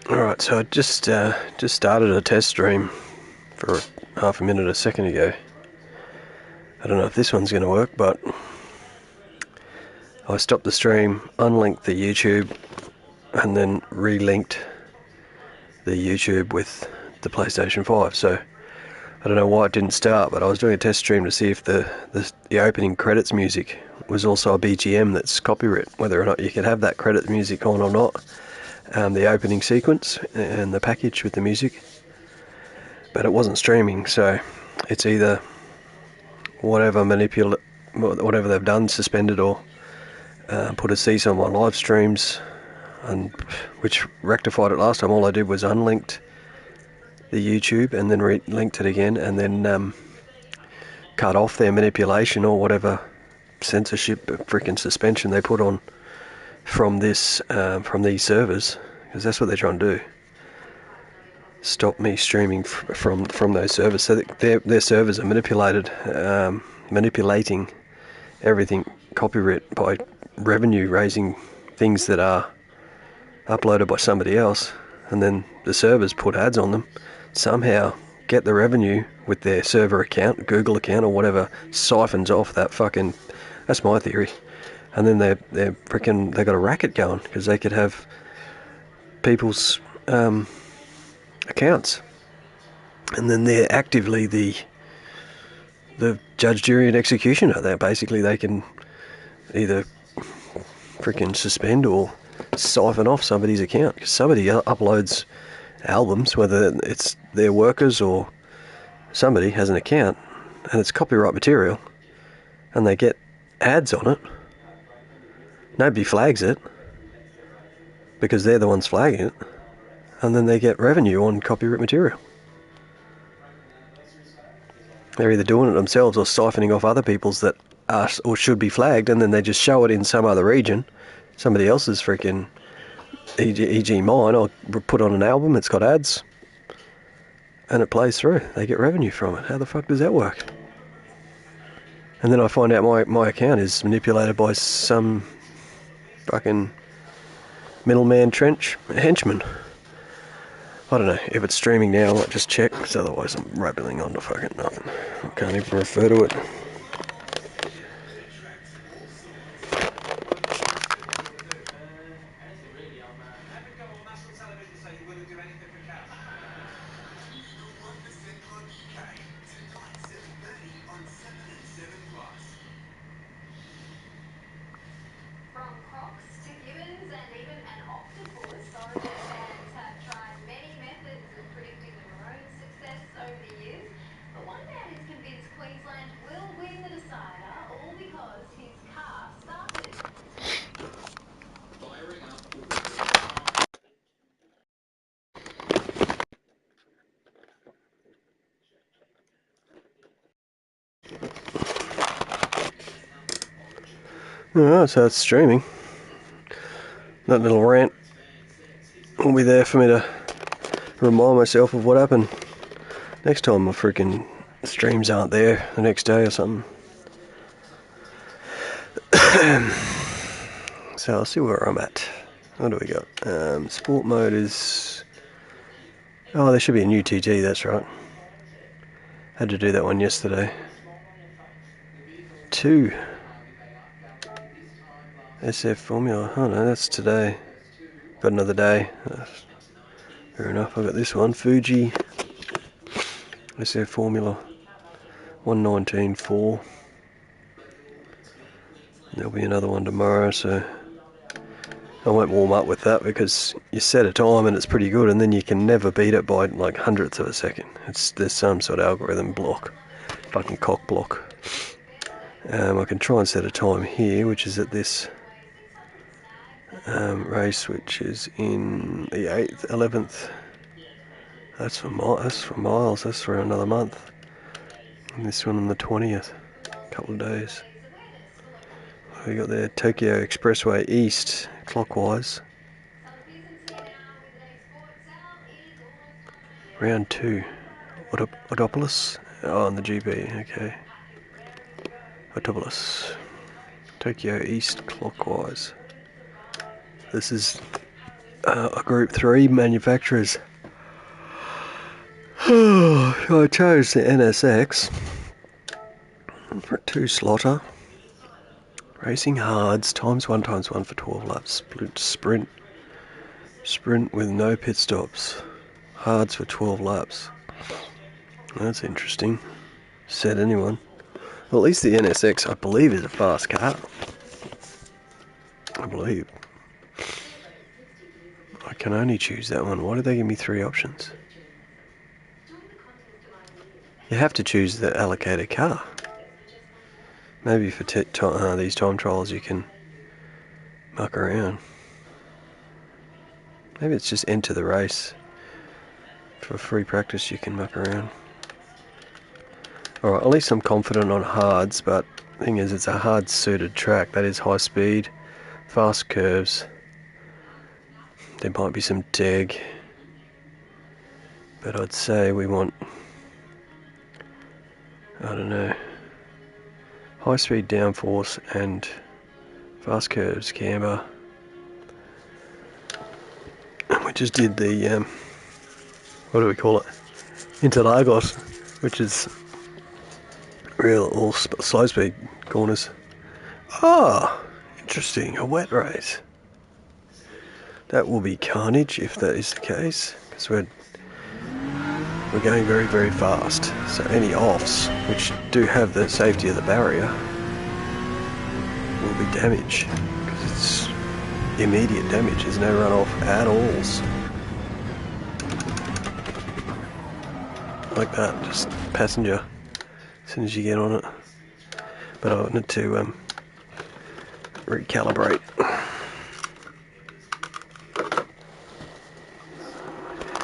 Alright, so I just started a test stream for half a minute a second ago. I don't know if this one's going to work, but I stopped the stream, unlinked the YouTube, and then relinked the YouTube with the PlayStation 5. So I don't know why it didn't start, but I was doing a test stream to see if the opening credits music was also a BGM that's copyright, whether or not you could have that credits music on or not. The opening sequence and the package with the music, but it wasn't streaming, so it's either whatever they've done, suspended or put a cease on my live streams, and which rectified it last time. All I did was unlinked the YouTube and then linked it again, and then cut off their manipulation or whatever censorship, freaking suspension they put on from these servers, because that's what they're trying to do. Stop me streaming from those servers, so that their servers are manipulating everything copyright by revenue raising things that are uploaded by somebody else, and then the servers put ads on them, somehow get the revenue with their server account, Google account or whatever, siphons off that fucking, that's my theory. And then they got a racket going, because they could have people's accounts, and then they're actively the judge, jury and executioner. They can either freaking suspend or siphon off somebody's account, because somebody uploads albums, whether it's their workers or somebody has an account, and it's copyright material, and they get ads on it. Nobody flags it, because they're the ones flagging it, and then they get revenue on copyright material. They're either doing it themselves or siphoning off other people's that are or should be flagged, and then they just show it in some other region, somebody else's freaking, e.g. mine. I'll put on an album, it's got ads, and it plays through. They get revenue from it. How the fuck does that work? And then I find out my account is manipulated by some fucking middleman henchman. I don't know if it's streaming now. I might just check, because otherwise I'm rambling on to fucking nothing. I can't even refer to it. Alright, so it's streaming. That little rant will be there for me to remind myself of what happened next time my freaking streams aren't there the next day or something. So I'll see where I'm at. What do we got? Sport mode is... Oh, there should be a new TT, that's right. Had to do that one yesterday. 2. SF Formula. Oh no, that's today. Got another day. Fair enough. I've got this one. Fuji SF Formula 119.4. There'll be another one tomorrow, so I won't warm up with that, because you set a time and it's pretty good, and then you can never beat it by like hundredths of a second. There's some sort of algorithm block, fucking cock block. I can try and set a time here, which is at this race, which is in the 8th, 11th. That's for miles. That's for another month. And this one on the 20th, a couple of days. We got the Tokyo Expressway East clockwise. Round 2. Autopolis? Oh, on the GB, okay. Autopolis. Tokyo East clockwise. This is a Group 3 manufacturers. So I chose the NSX for 2 slotter. Racing hards, ×1 for 12 laps. Sprint with no pit stops. Hards for 12 laps. That's interesting. Said anyone. Well, at least the NSX, I believe, is a fast car. I believe. I can only choose that one. Why did they give me 3 options? You have to choose the allocated car. Maybe for these time trials you can muck around. Maybe it's just enter the race. For free practice you can muck around. Alright, at least I'm confident on hards, but the thing is it's a hard suited track. That is high speed, fast curves. There might be some deg. But I'd say we want, I don't know, high speed downforce and fast curves camber. And we just did the, what do we call it? Interlagos, which is real all slow speed corners. Ah, interesting, a wet race. That will be carnage if that is the case, because we're going very, very fast. So any offs, which do have the safety of the barrier, will be damage, because it's immediate damage. There's no runoff at all. Like that, just passenger as soon as you get on it. But I wanted to recalibrate.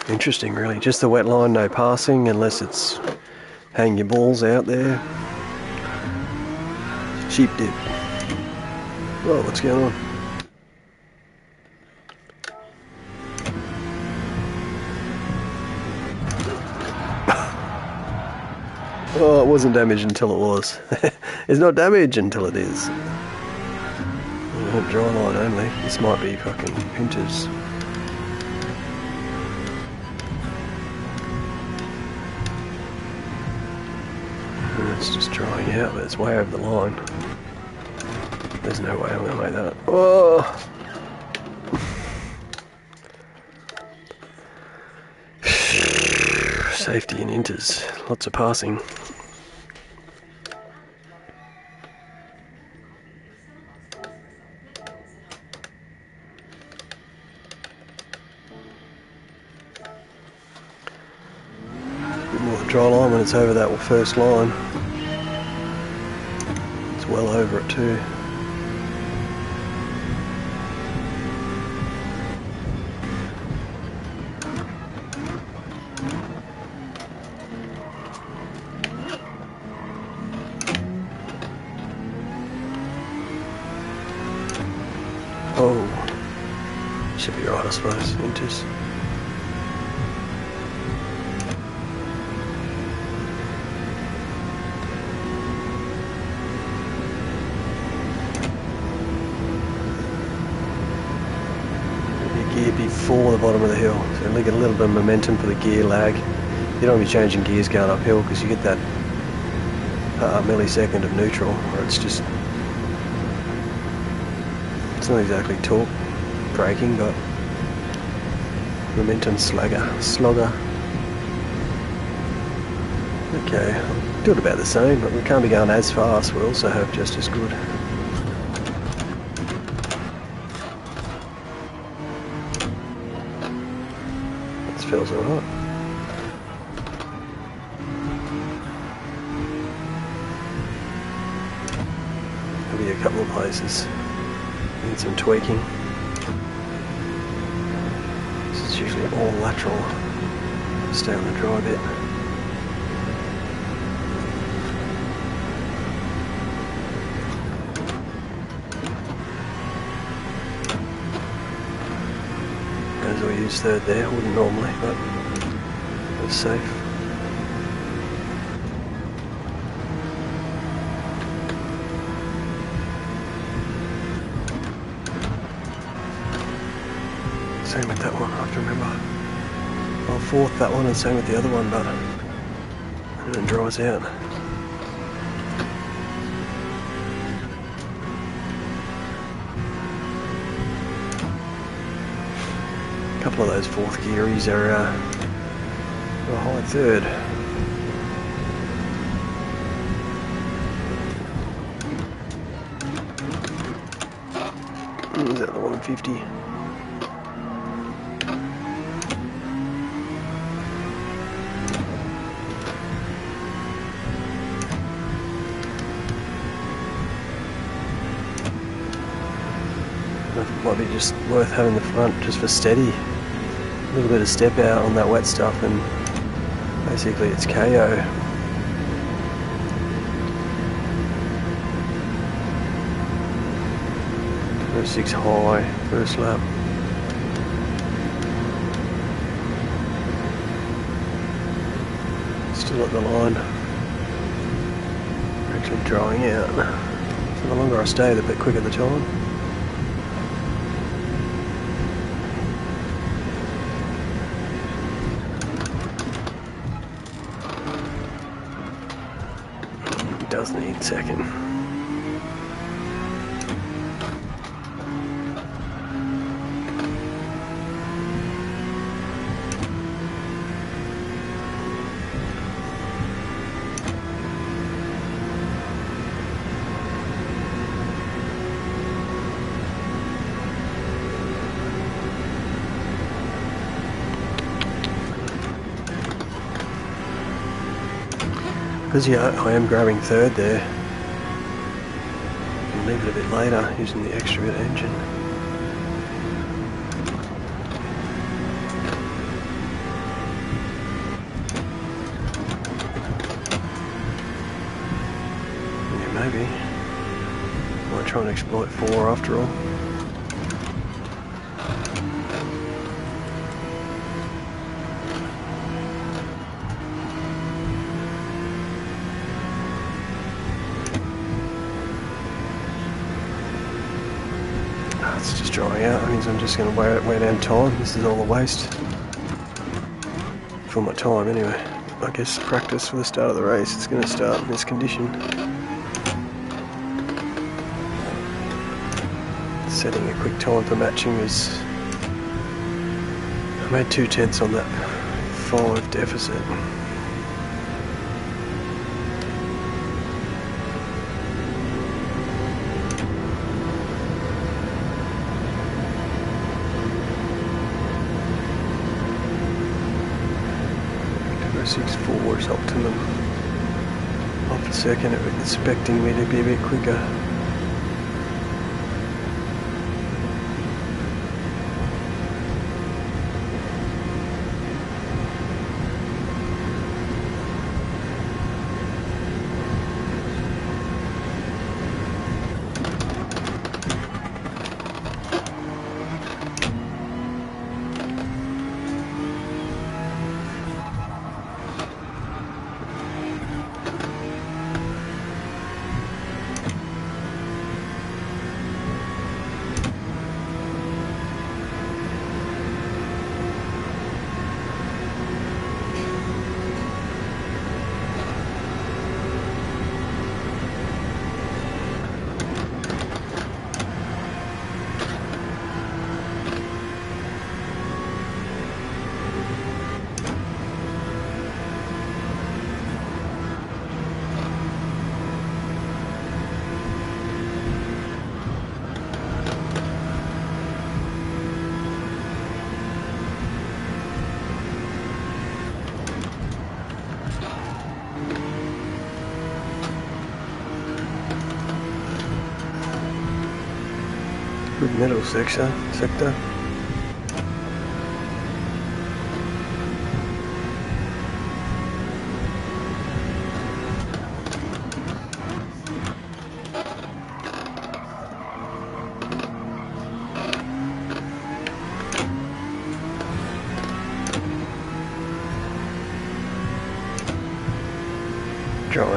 Interesting, really. Just the wet line, no passing unless it's hang your balls out there. Sheep dip. Whoa, what's going on? Oh, it wasn't damaged until it was. It's not damaged until it is. Dry line only. This might be fucking Hunters. It's just drying out, but it's way over the line. There's no way I'm going to make that. Oh! Safety in inters. Lots of passing. Bit more dry line when it's over that first line. It's well over it too. Oh, should be right, I suppose. Inters. Gear before the bottom of the hill, so only get a little bit of momentum for the gear lag. You don't want to be changing gears going uphill because you get that millisecond of neutral where it's just, it's not exactly torque braking, but momentum slogger. Okay, I'll do it about the same, but we can't be going as fast. We also have just as good. Feels alright. Maybe a couple of places need some tweaking. This is usually all lateral. Stay on the dry bit. use third there, wouldn't normally, but it was safe. Same with that one, I have to remember. I'll fourth that one and same with the other one, but it didn't draw us out. A couple of those fourth gearies are a high third. Is that the 150? Might be just worth having the front just for steady. A little bit of step out on that wet stuff and basically it's KO. First 6 high, first lap. Still at the line. Actually drying out. So the longer I stay, the bit quicker the time. Does need second. Because yeah, I am grabbing third there. I'll leave it a bit later using the extra bit of engine. Yeah, maybe. Might try and exploit 4 after all. It's just drying out. That means I'm just going to wear down time. This is all a waste for my time anyway. I guess practice for the start of the race. It's going to start in this condition. Setting a quick time for matching is... I made 2/10 on that 5 deficit. Six four is optimum. Off a second, it was expecting me to be a bit quicker. Good middle sector.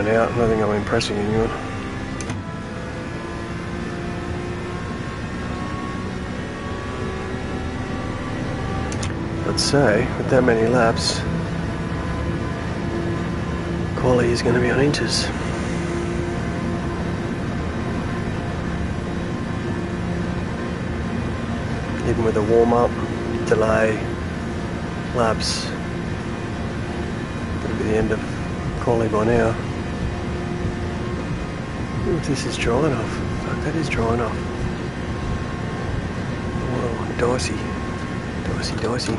going out. I don't think I'm impressing anyone. I'd say, with that many laps, quality is going to be on inters. Even with a warm-up, delay, laps, that'll be the end of quality by now. Ooh, this is dry enough. Fuck, that is dry enough. Whoa, dicey. Dicey, dicey.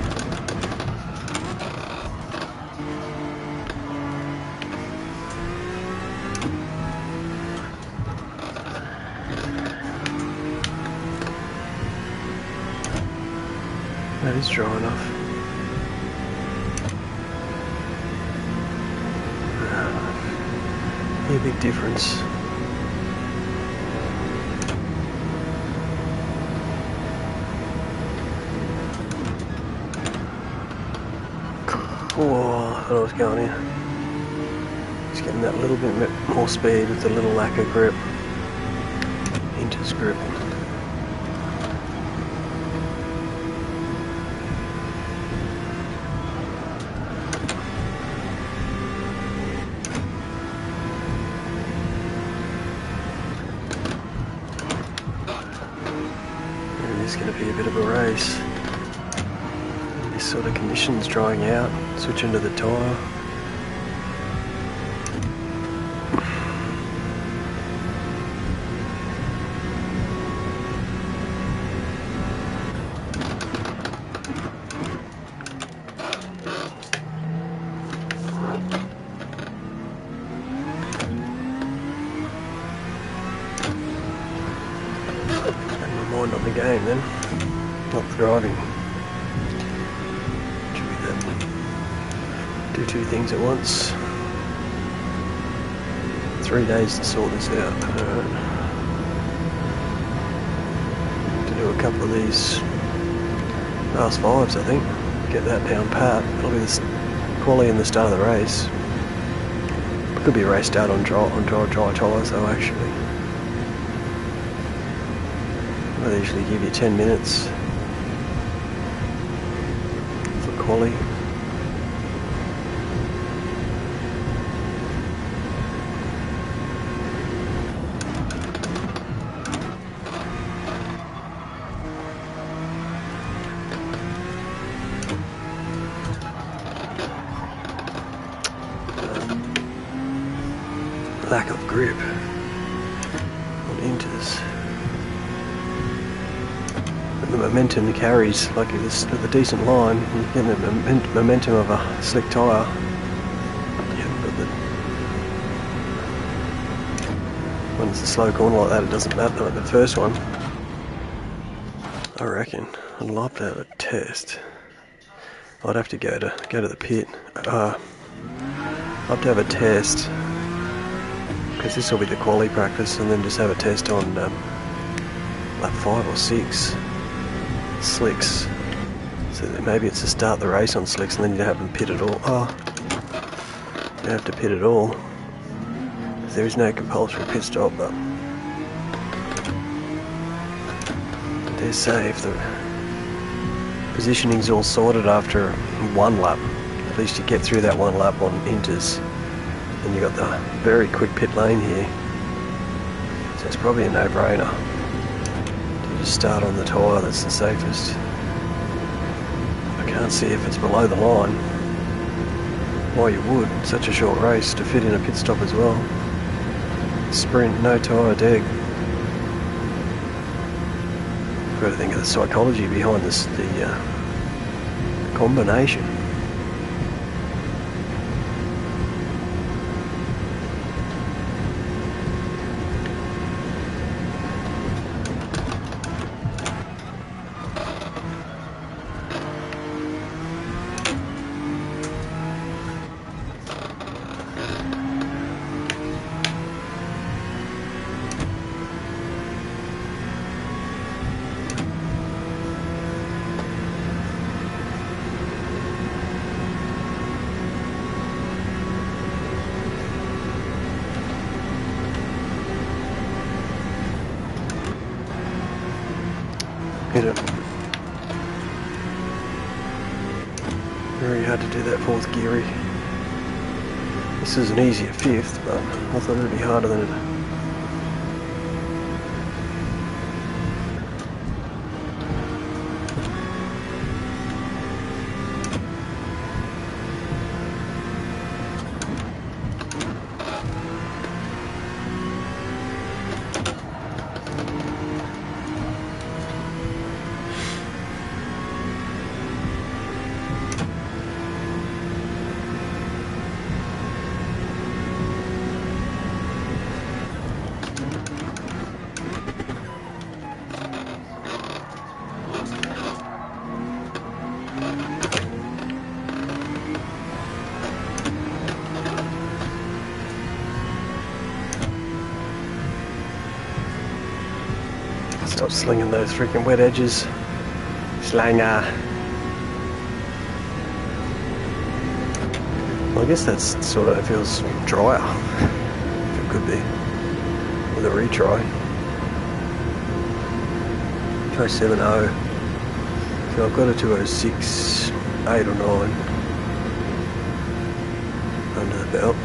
That is dry enough. A big difference. Oh, I thought I was going in. Just getting that little bit more speed with a little lack of grip. Inters grip. It's going to be a bit of a race. This sort of conditions drying out, switch into the tyre. On the game then, not the driving. Should be that. Do two things at once. 3 days to sort this out. To do a couple of these fast fives, I think. Get that down pat. That'll be the quality in the start of the race. Could be a race start on dry tyres though, actually. They usually give you 10 minutes for quali. Lack of grip on inters. The momentum carries, like with a decent line, you get the momentum of a slick tyre. You haven't got the... When it's a slow corner like that, it doesn't matter like the first one. I reckon I'd love to have a test. I'd have to go to the pit. I'd have to have a test, because this will be the quali practice, and then just have a test on lap 5 or 6. Slicks, so that maybe it's to start the race on slicks and then you don't have to pit at all. You don't have to pit at all. There is no compulsory pit stop, but I dare say if the positioning's all sorted after one lap, at least you get through that one lap on inters, and you got the very quick pit lane here, so it's probably a no-brainer. Start on the tyre that's the safest. I can't see if it's below the line why you would. Such a short race to fit in a pit stop as well. Sprint, no tyre, deg. I've got to think of the psychology behind this, the combination. hit it. Very hard to do that fourth geary. This is an easier fifth, but I thought it would be harder than it. Stop slinging those freaking wet edges. Slanger. Well, I guess that's sort of, it feels drier. It could be. With a retry. Try 7.0. So I've got a 206, 8 or 9 under the belt.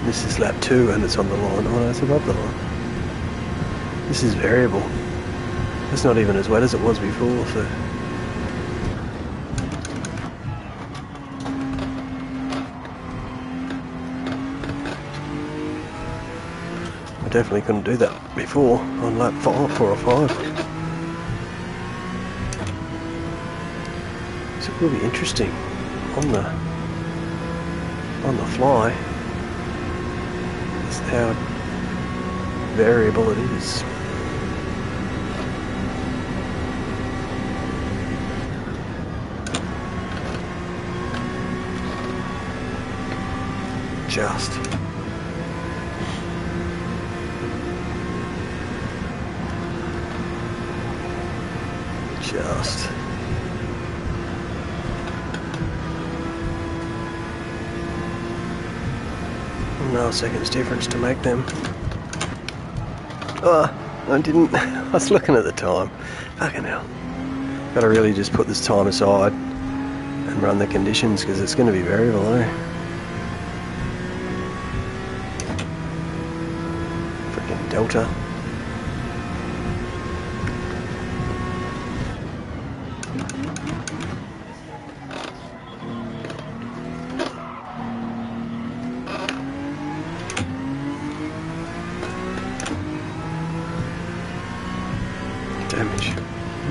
This is lap 2 and it's on the line. Oh no, it's above the line. This is variable. It's not even as wet as it was before, so. I definitely couldn't do that before on lap 4 or 5. So it will be interesting on the fly. How variable it is. Just. No seconds difference to make them. Oh, I didn't. I was looking at the time. Fucking hell. Gotta really just put this time aside and run the conditions because it's going to be variable, eh? Freaking Delta. Damage.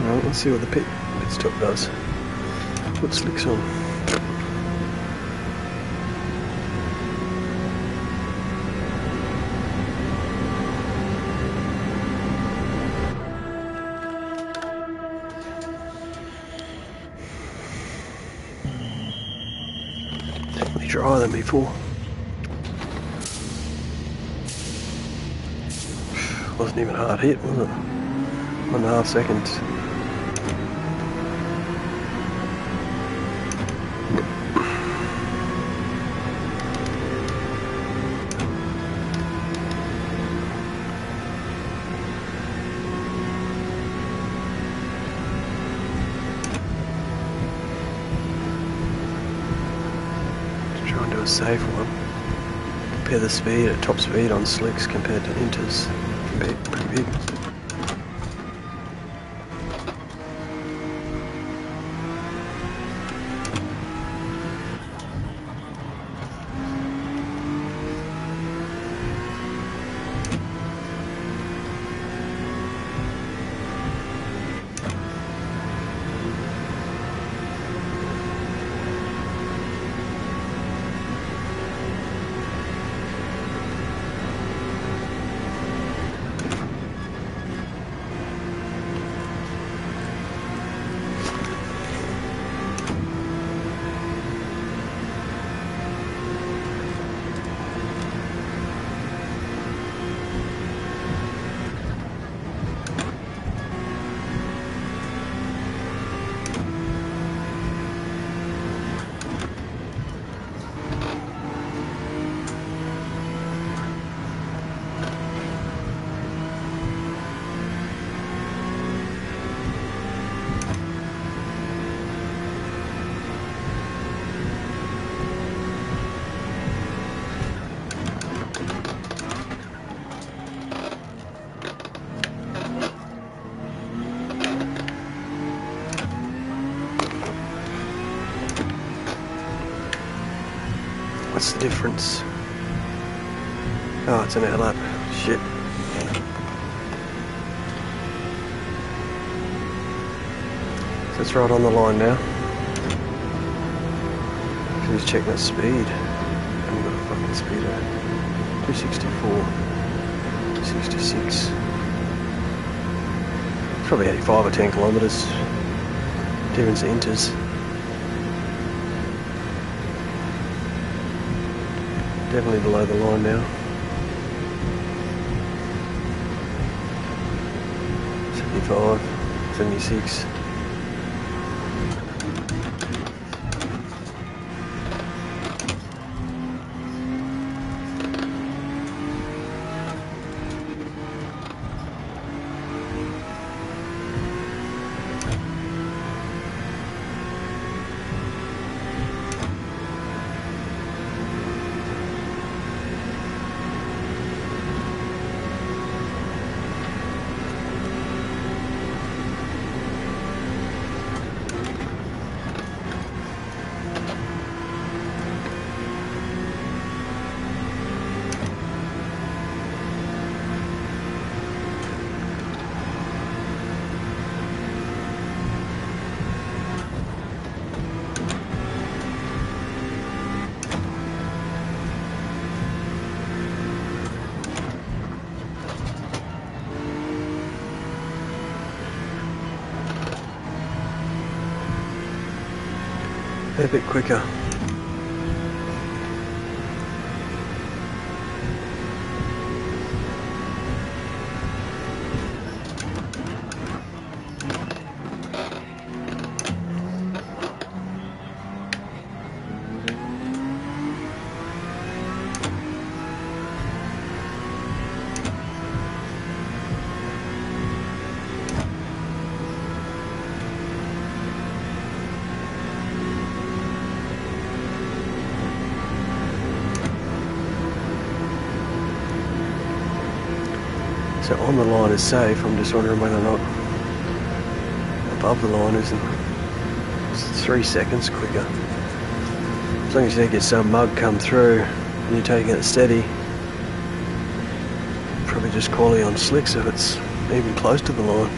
Alright, let's see what the pit stop does. Put slicks on. Definitely drier than before. Wasn't even a hard hit, was it? 1.5 seconds. Try and do a safe one. Compare the speed at top speed on slicks compared to inters. Pretty big. What's the difference? Oh, it's an air lap. Shit. So it's right on the line now. Who's checking that speed? I haven't got a fucking speedo. 264. 66. It's probably 85 or 10 kilometres. Difference enters. Definitely below the line now. 75, 76. A bit quicker. So on the line is safe. I'm just wondering whether or not above the line isn't. It's 3 seconds quicker. As long as you don't get some mug come through and you're taking it steady. Probably just quality on slicks if it's even close to the line.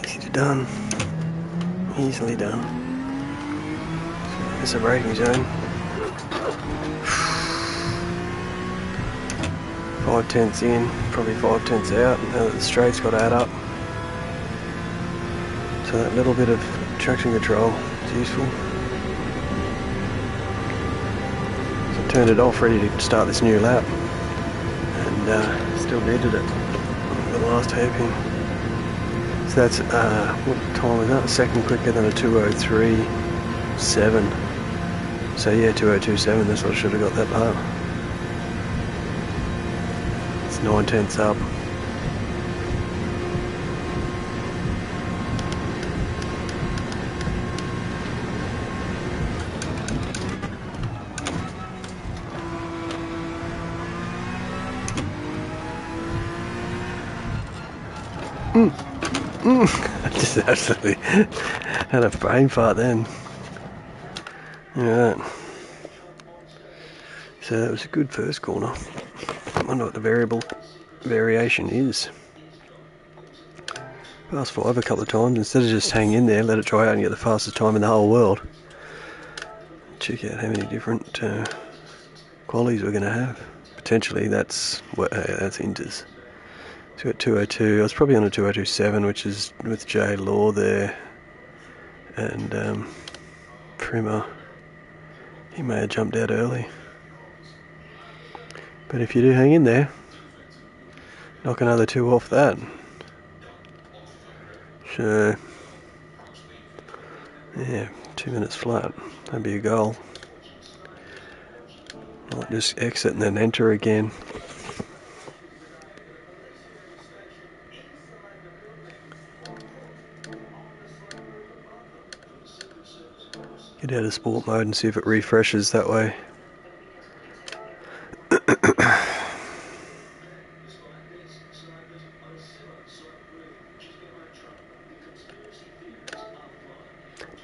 Easy done. Easily done. It's a braking zone. 5/10 in, probably 5/10 out, and now that the straight's got to add up. So that little bit of traction control is useful. So I turned it off, ready to start this new lap, and still needed it. The last hairpin. So that's, what time was that? A second quicker than a 2:03.7. So yeah, 2:02.7, that's what I should have got that part. It's 9/10 up. Just absolutely had a brain fart then. Alright. So that was a good first corner. I wonder what the variation is. Fast 5 a couple of times instead of just hang in there, let it dry out and get the fastest time in the whole world. Check out how many different qualities we're going to have. Potentially that's Inters. So we've got 202. I was probably on a 2027, which is with J Law there, and Primer. He may have jumped out early. But if you do hang in there, knock another 2 off that. So, yeah, 2 minutes flat. That'd be a goal. I'll just exit and then enter again. Get out of sport mode and see if it refreshes that way.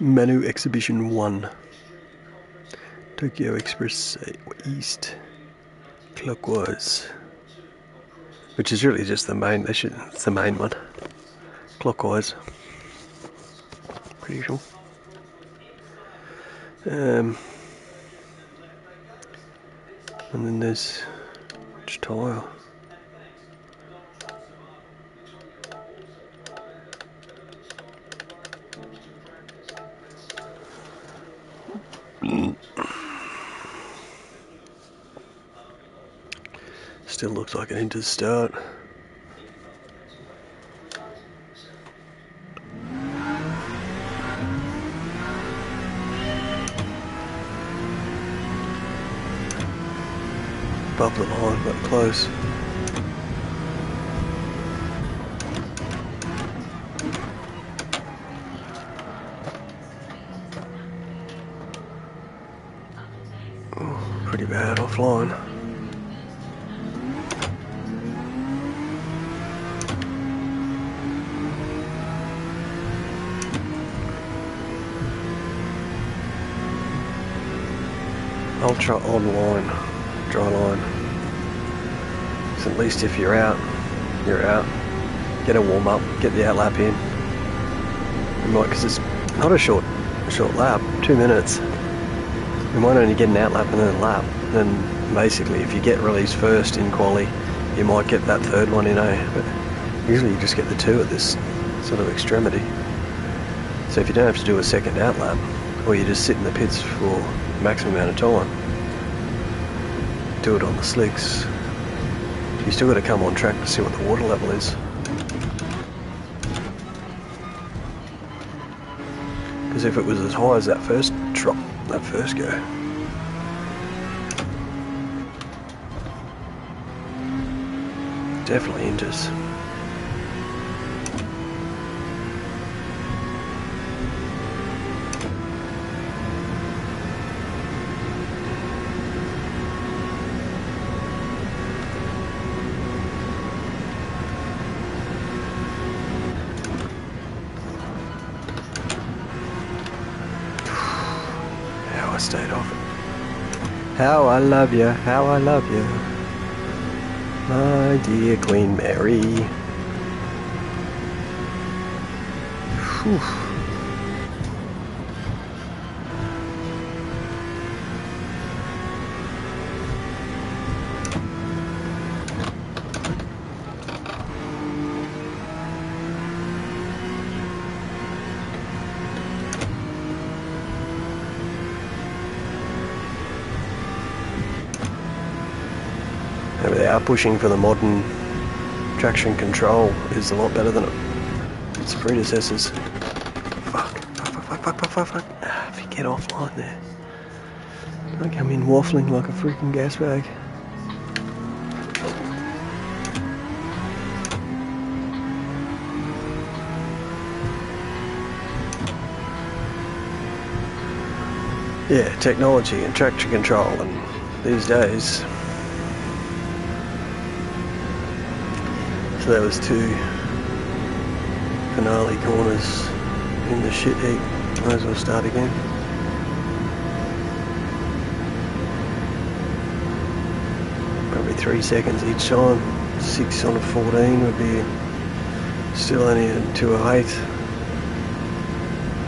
Manu Exhibition 1. Tokyo Express East. Clockwise. Which is really just the main, it's the main one. Clockwise. Pretty sure. And then there's which tire? Still looks like an Inter start. Above the line, but close. Oh, pretty bad offline. Ultra online, dry line. So at least if you're out, you're out. Get a warm up, get the outlap in. You might, because it's not a short lap, 2 minutes. You might only get an outlap and then a lap. Then basically, if you get released first in quali, you might get that third one in But usually you just get the 2 at this sort of extremity. So if you don't have to do a second outlap, or you just sit in the pits for maximum amount of time, do it on the slicks. You still got to come on track to see what the water level is. Because if it was as high as that first drop, that first go, definitely enters. Stayed off it. How I love you, how I love you, my dear Queen Mary. Whew. They are pushing for the modern traction control is a lot better than its predecessors. Fuck. If you get offline there. I come in waffling like a freaking gas bag. Yeah, technology and traction control, and these days. So that was 2 finale corners in the shit heap. Might as well start again. Probably 3 seconds each time. 6 on a 14 would be still only a 208.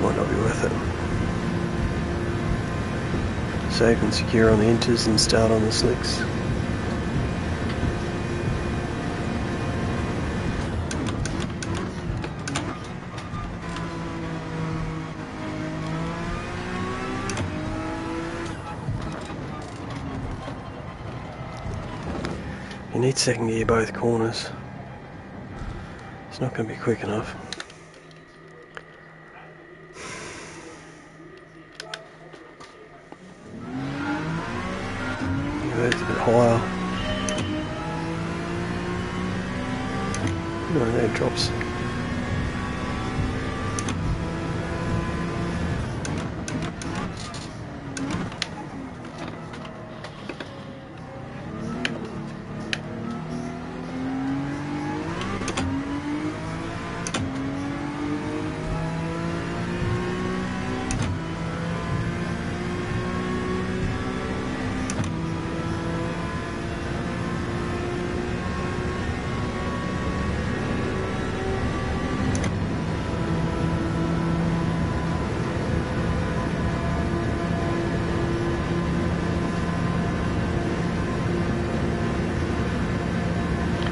Might not be worth it. Safe and secure on the inters and start on the slicks. You need second gear both corners. It's not going to be quick enough. It's a bit higher. No, there it drops.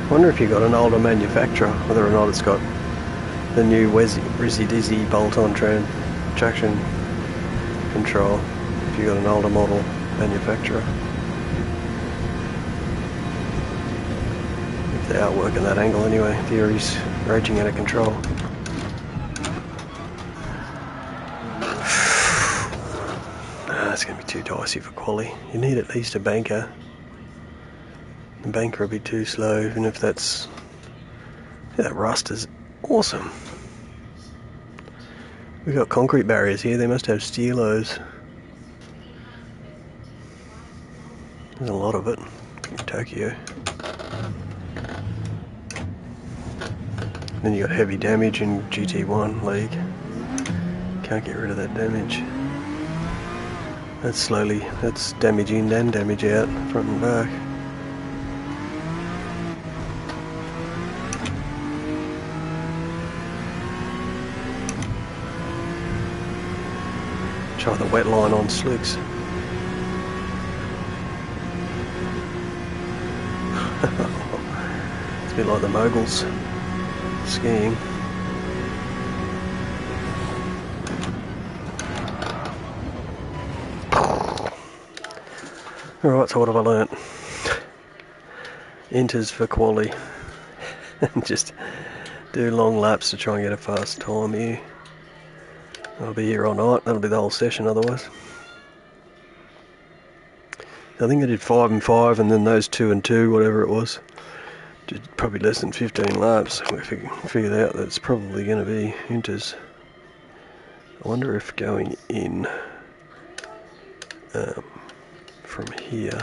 I wonder if you got an older manufacturer, whether or not it's got the new Rizzy Dizzy bolt-on traction control. If you got an older model manufacturer, if they are working that angle anyway, theory's raging out of control. It's going to be too dicey for quali. You need at least a banker. The banker will be too slow, even if that's... Yeah, that rust is awesome. We've got concrete barriers here, they must have steelos. There's a lot of it in Tokyo. Then you got heavy damage in GT1 League. Can't get rid of that damage. That's damage in and damage out, front and back. Try the wet line on slicks. It's a bit like the moguls skiing. Alright, so what have I learnt? Inters for quali. Just do long laps to try and get a fast time here. I'll be here all night, that'll be the whole session otherwise. I think I did 5 and 5 and then those 2 and 2, whatever it was. Did probably less than 15 laps. We figured out that it's probably going to be inters. I wonder if going in from here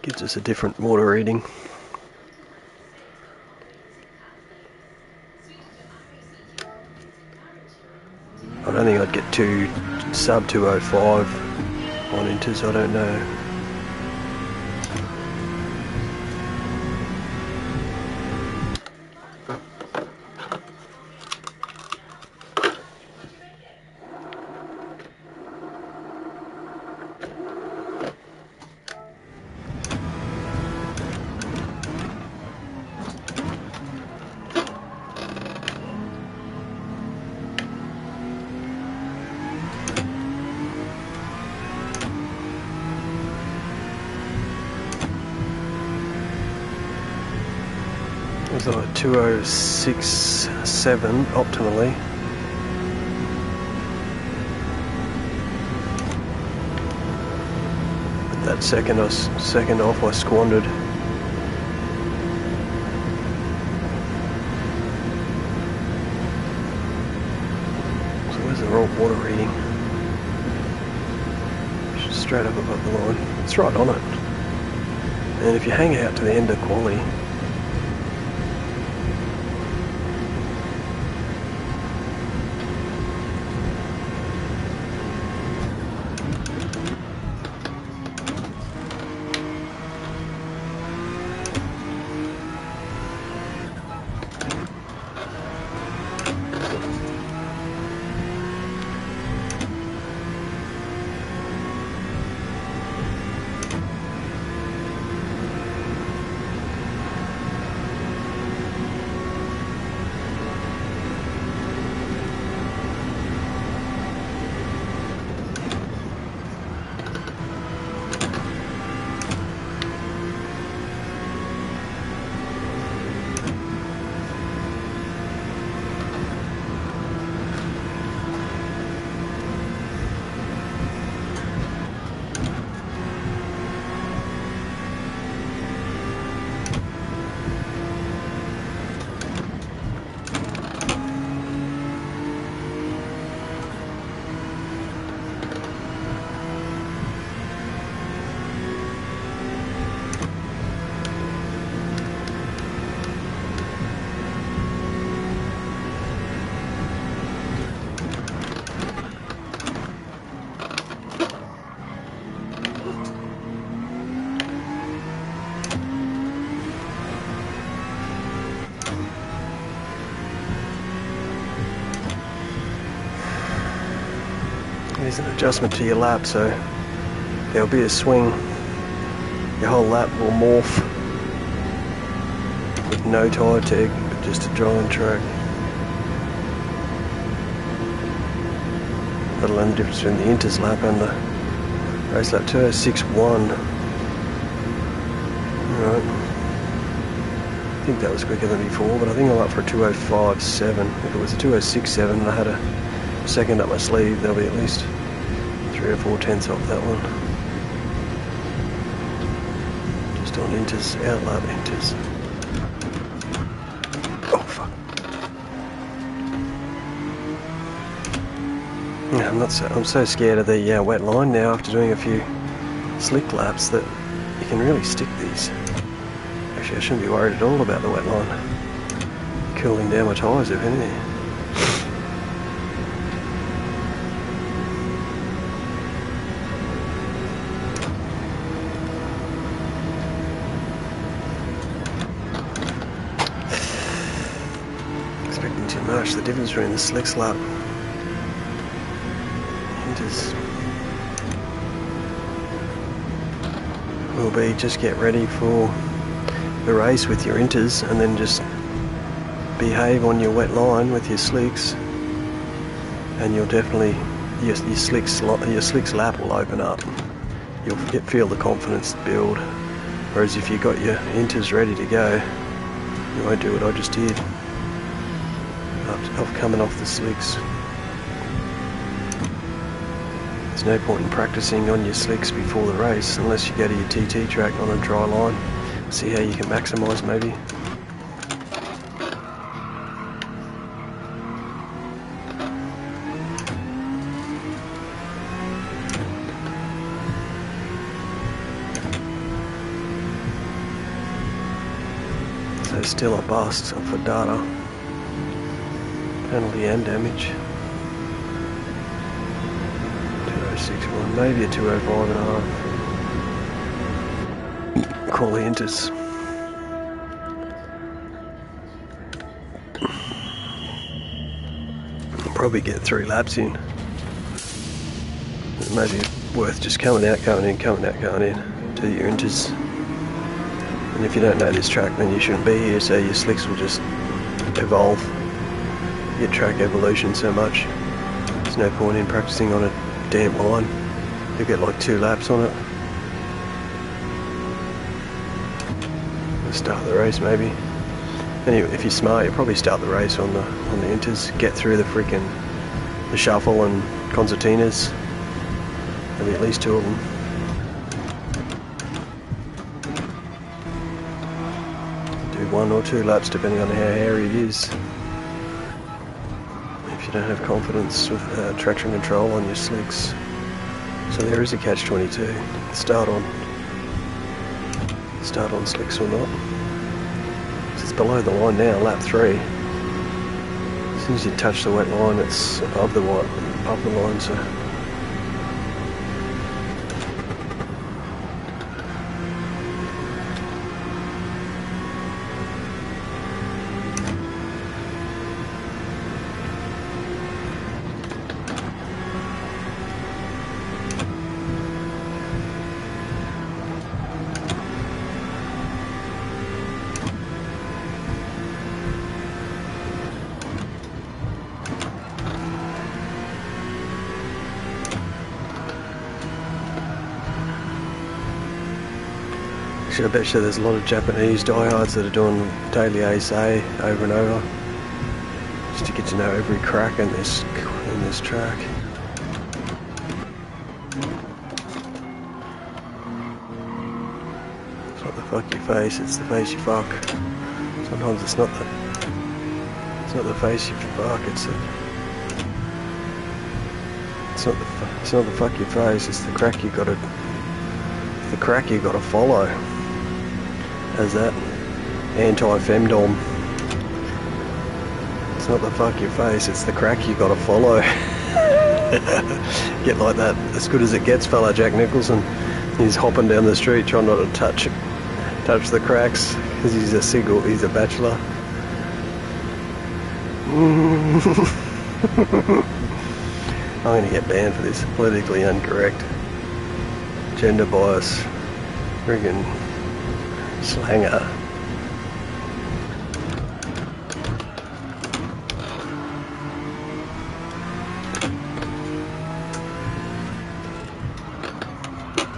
gives us a different water reading. I don't think I'd get sub 205 on inters, I don't know. It was like 2067 optimally. But that second off I squandered. So where's the raw water reading? Just straight up above the line. It's right on it. And if you hang out to the end of quali, is an adjustment to your lap, so there'll be a swing. Your whole lap will morph with no tyre tag, but just a drying track. That'll learn the difference between the Inters lap and the race lap. 2:06.1. Alright. I think that was quicker than before, but I think I'm up for a 2:05.7. If it was a 2:06.7 and I had a second up my sleeve, there'll be at least 3 or 4 tenths off that one. Just on Inters, out lap Inters. Oh fuck. Yeah, I'm so scared of the wet line now after doing a few slick laps that you can really stick these. Actually, I shouldn't be worried at all about the wet line. Cooling down my tyres, if anything. Expecting too much. The difference between the slicks lap will be just get ready for the race with your Inters and then just behave on your wet line with your slicks, and you'll definitely your slicks lap will open up. You'll feel the confidence build, whereas if you got your Inters ready to go, you won't do what I just did of coming off the slicks. There's no point in practicing on your slicks before the race unless you go to your TT track on a dry line. See how you can maximise maybe. So still a bust for data. Penalty and damage. 2:06.1, maybe a 2:05.5. Call the Inters. Probably get 3 laps in. It may be worth just coming out, going in, coming out, going in. Do your Inters. And if you don't know this track, then you shouldn't be here, so your slicks will just evolve. Get track evolution so much. There's no point in practicing on a damp line. You'll get like 2 laps on it. Start the race maybe. Anyway, if you're smart, you'll probably start the race on the Inters. Get through the shuffle and concertinas. There'll be at least 2 of them. Do 1 or 2 laps depending on how hairy it is. If you don't have confidence with traction control on your slicks. So there is a catch-22. Start on slicks or not. It's below the line now, lap 3. As soon as you touch the wet line, it's above the line, so. I bet you there's a lot of Japanese diehards that are doing daily ASA over and over, just to get to know every crack in this track. It's not the fuck you face, it's the face you fuck. Sometimes it's not the face you fuck, it's not the fuck you face, it's the crack you gotta follow. As that anti-femdom. It's not the fuck your face, it's the crack you gotta follow. Get like that, as good as it gets, fella Jack Nicholson. He's hopping down the street trying not to touch the cracks because he's a bachelor. I'm gonna get banned for this. Politically incorrect. Gender bias. Friggin' slanger.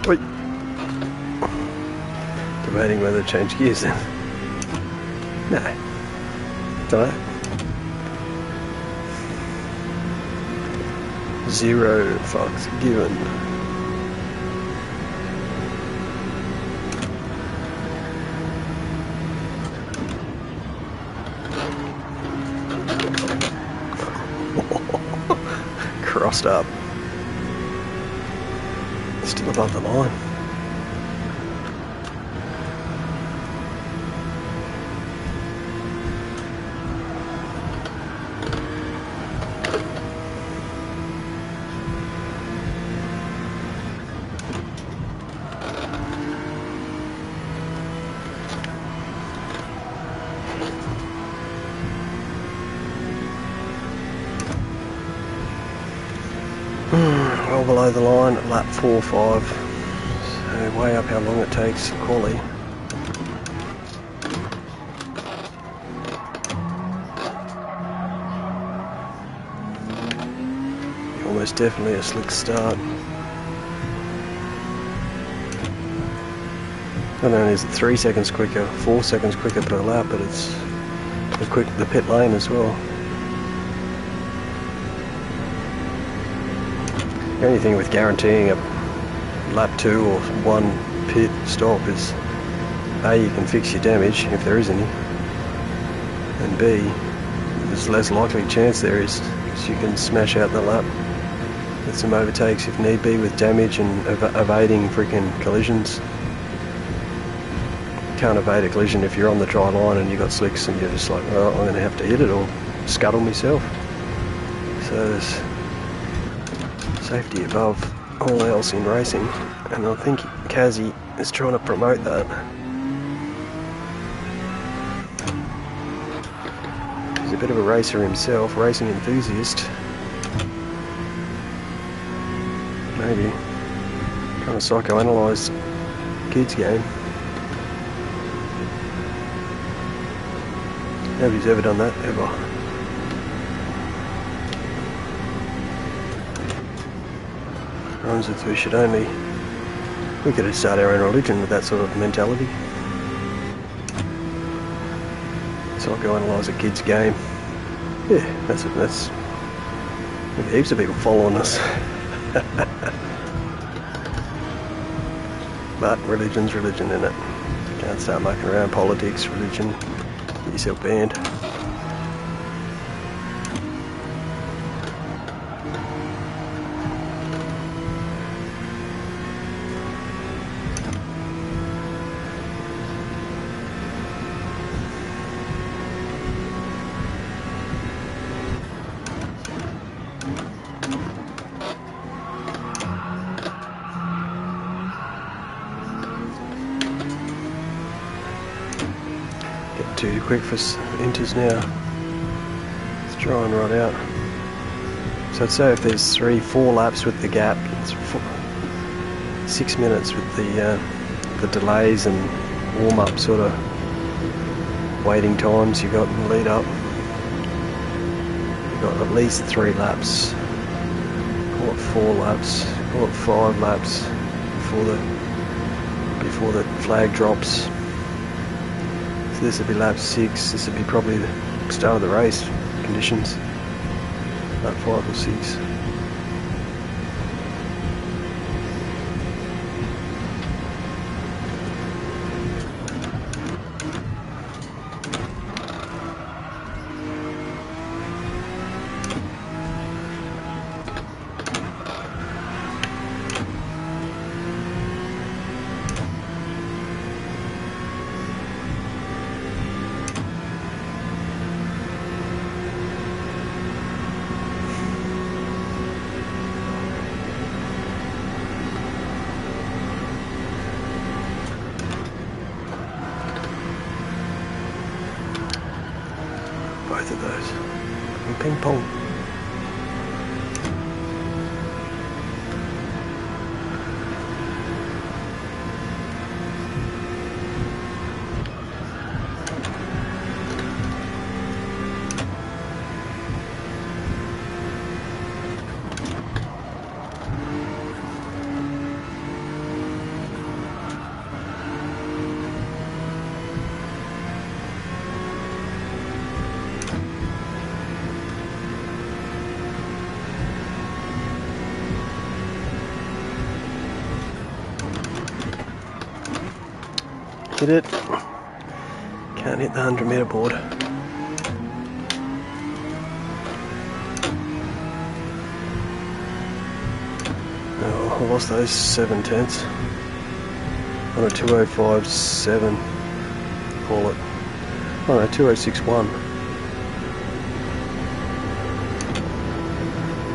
Wait. Debating whether to change gears then. No. Don't. Zero fucks given. Crossed up. Still above the line. Well below the line at lap 4-5, so way up how long it takes quali. Almost definitely a slick start. Not only is it 3 seconds quicker, 4 seconds quicker per lap, but it's the pit lane as well. The only thing with guaranteeing a lap 2 or 1 pit stop is A, you can fix your damage if there is any, and B, there's less likely chance there is, because you can smash out the lap with some overtakes if need be with damage and evading freaking collisions. You can't evade a collision if you're on the dry line and you've got slicks and you're just like, well, I'm going to have to hit it or scuttle myself. So there's safety above all else in racing, and I think Kazi is trying to promote that. He's a bit of a racer himself, racing enthusiast. Maybe kind of psychoanalyze kids game. Nobody's ever done that ever. Runs as we should only. We could start our own religion with that sort of mentality. Psychoanalyze a kid's game. Yeah, that's it. That's heaps of people following us. But religion's religion, innit? Can't start mucking around politics, religion. Get yourself banned. Too quick for inters now. Let's try and run out. So I'd say if there's 3-4 laps with the gap, it's 6 minutes with the delays and warm-up sort of waiting times you got in the lead up. You've got at least 3 laps, call it 4 laps, call it 5 laps before the flag drops. This would be lap 6, this would be probably the start of the race conditions, lap 5 or 6. Both of those. And ping pong. hit it. Can't hit the 100 metre board. Oh, I lost those 7 tenths on a 205.7, call it. Oh no, 206.1.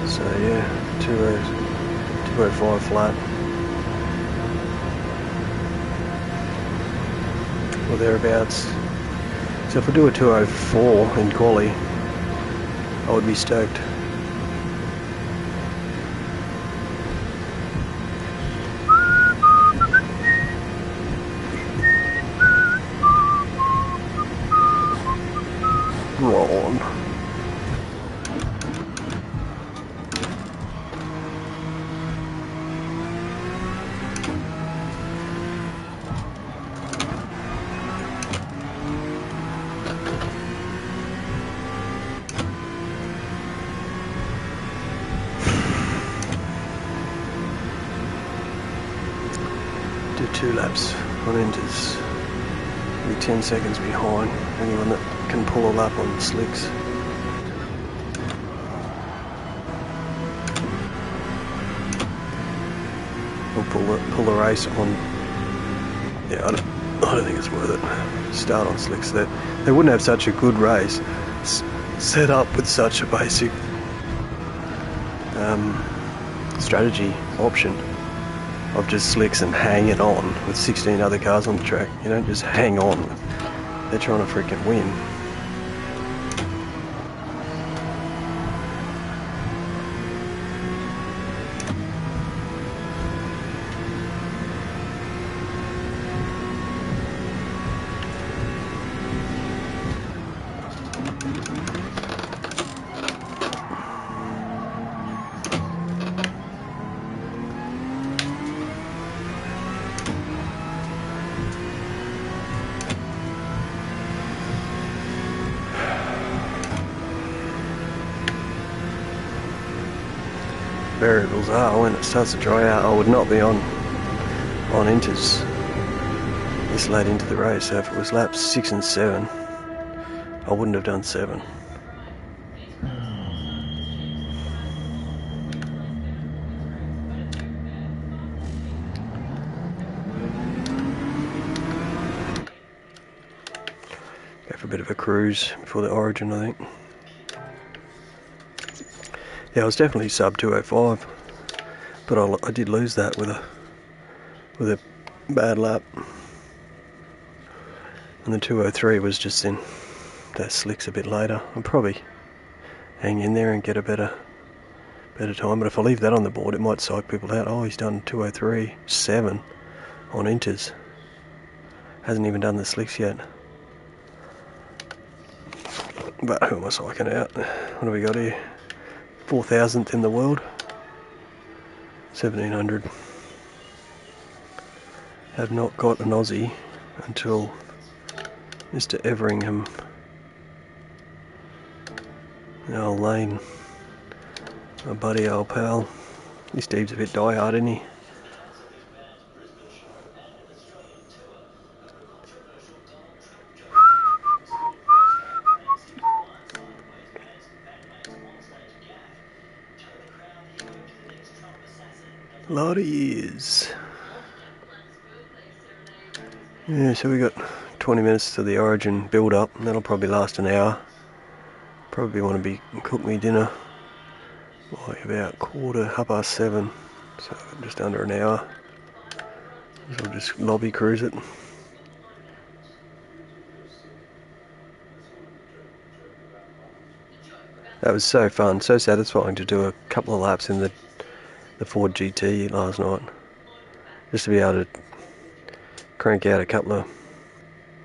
So yeah, 205 flat. Or thereabouts. So if I do a 204 in quali, I would be stoked. Roll on. Do 2 laps on inters. Be 10 seconds behind anyone that can pull a lap on slicks. Or pull the race on. Yeah, I don't think it's worth it. Start on slicks. That they wouldn't have such a good race set up with such a basic strategy option of just slicks and hanging on with 16 other cars on the track. You don't just hang on. They're trying to freaking win. Variables are when it starts to dry out. I would not be on inters this late into the race. So if it was laps 6 and 7, I wouldn't have done 7. Go for a bit of a cruise before the origin, I think. Yeah, I was definitely sub 205, but I did lose that with a bad lap. And the 203 was just in that slicks a bit later. I'll probably hang in there and get a better time. But if I leave that on the board, it might psych people out. Oh, he's done 203.7 on inters. Hasn't even done the slicks yet. But who am I psyching out? What do we got here? 4,000th in the world. 1,700. Have not got an Aussie until Mr. Everingham. Old Lane. My buddy, old pal. This Steve's a bit diehard, isn't he? A lot of years. Yeah, so we got 20 minutes to the origin build up, and that'll probably last an hour. Probably want to be cook me dinner by about 7:15, so just under an hour. So I'll just lobby cruise it. That was so fun, so satisfying to do a couple of laps in the Ford GT last night. Just to be able to crank out a couple of,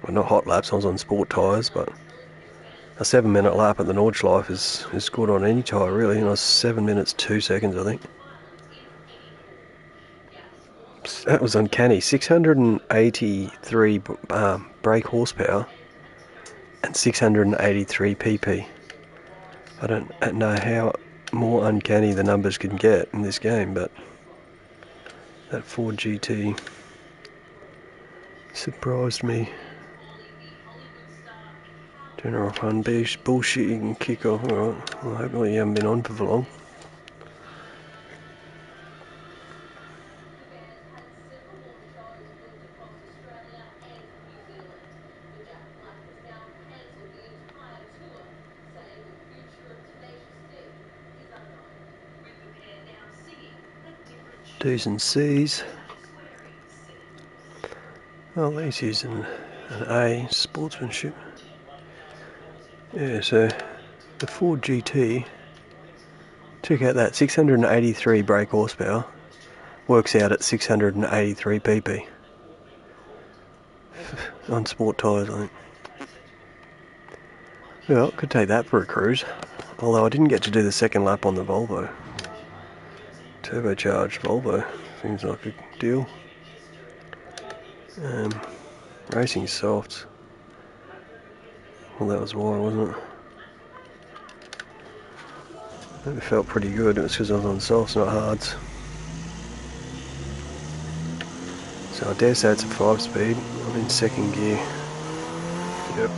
well, not hot laps, I was on sport tyres, but a 7-minute lap at the Nordschleife is good on any tyre really, and I was 7 minutes 2 seconds I think. That was uncanny. 683 brake horsepower and 683 pp. I don't know how more uncanny the numbers can get in this game, but that Ford GT Surprised me. Turn her off on bullshit, you can kick off. Alright, well, hopefully you haven't been on for long. D's and C's. Oh, he's using an A, sportsmanship. Yeah, so the Ford GT, check out that 683 brake horsepower, works out at 683 pp. On sport tyres, I think. Well, could take that for a cruise. Although I didn't get to do the second lap on the Volvo. Turbocharged Volvo. Seems like a deal. Racing softs. Well, that was why, wasn't it? It felt pretty good. It was because I was on softs, not hards. So I dare say it's a 5-speed. I'm in second gear. Yep.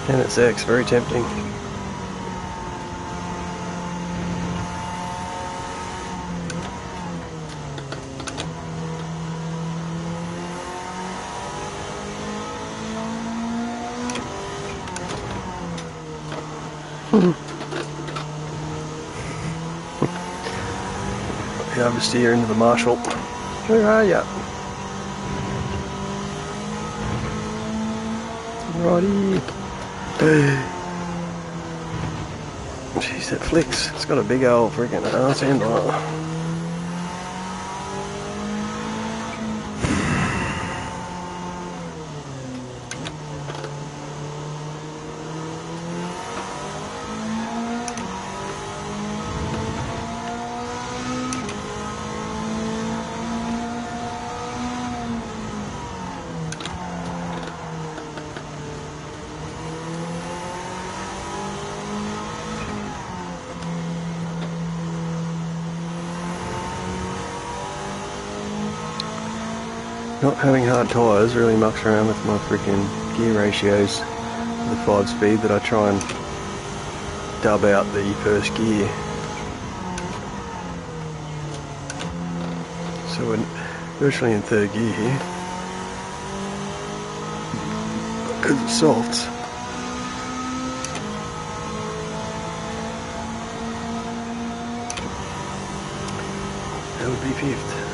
And it's X, very tempting. The oversteer into the Marshall. Where are ya? Righty. Jeez, that flicks. It's got a big old freaking arse end on it. Not having hard tyres really mucks around with my freaking gear ratios for the 5-speed that I try and dub out the first gear. So we're virtually in third gear here because of softs. 25th.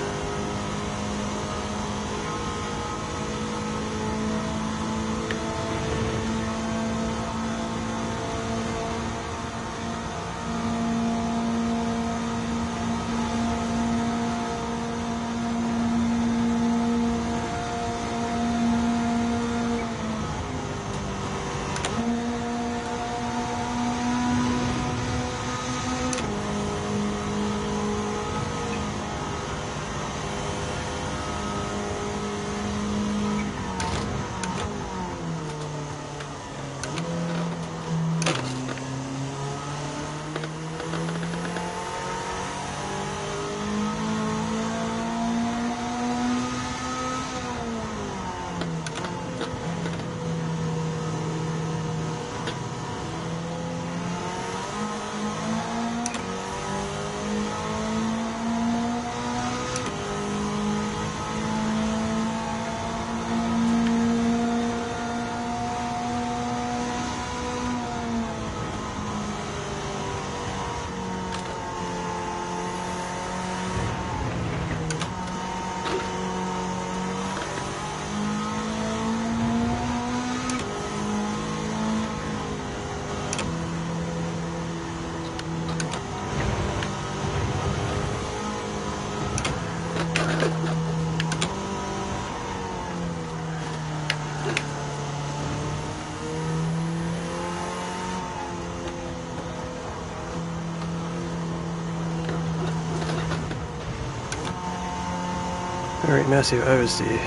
Very massive oversteer.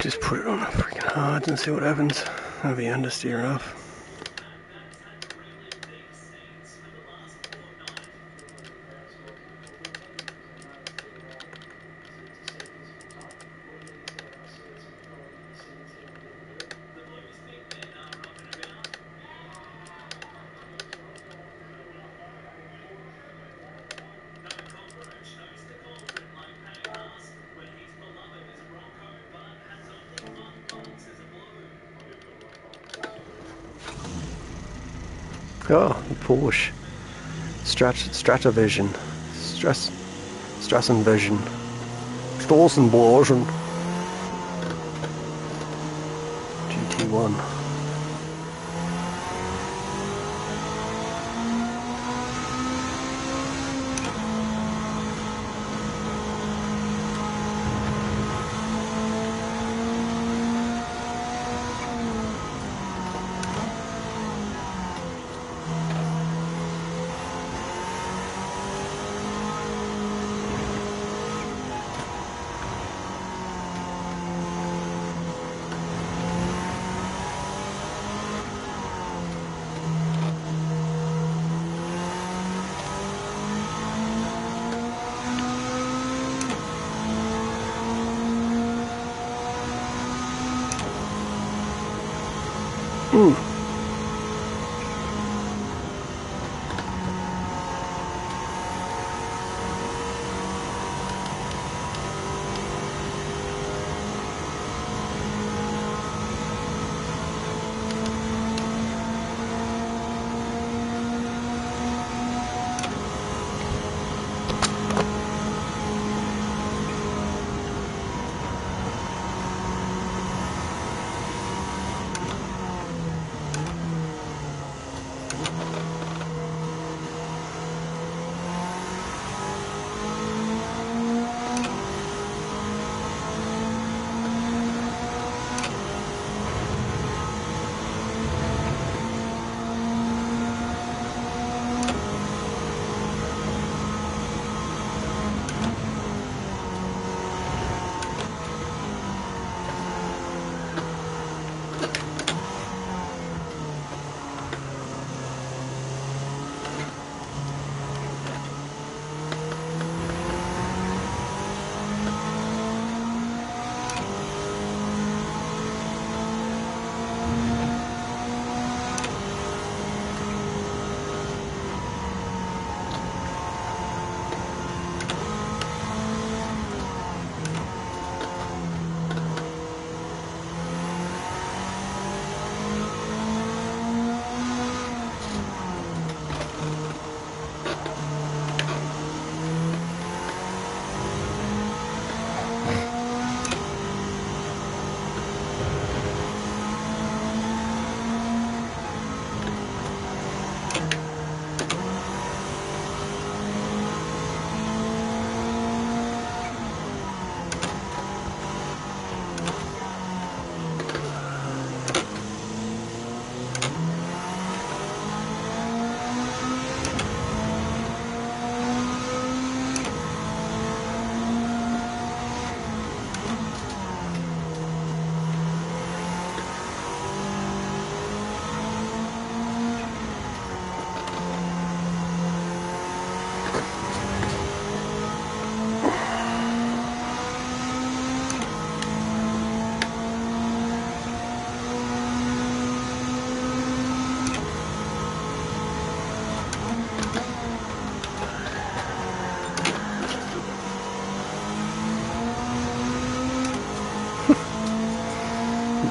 Just put it on freaking hard and see what happens. That'll be understeer enough. Oh, the Porsche. Stratovision. Strassenvision. Strassenblasen. GT1.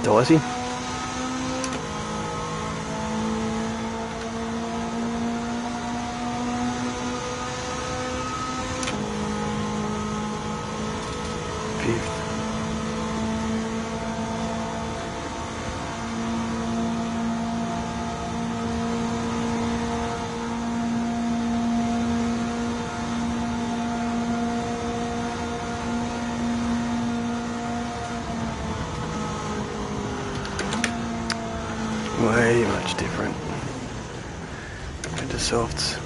Dicey. Fifth. Way much different into softs.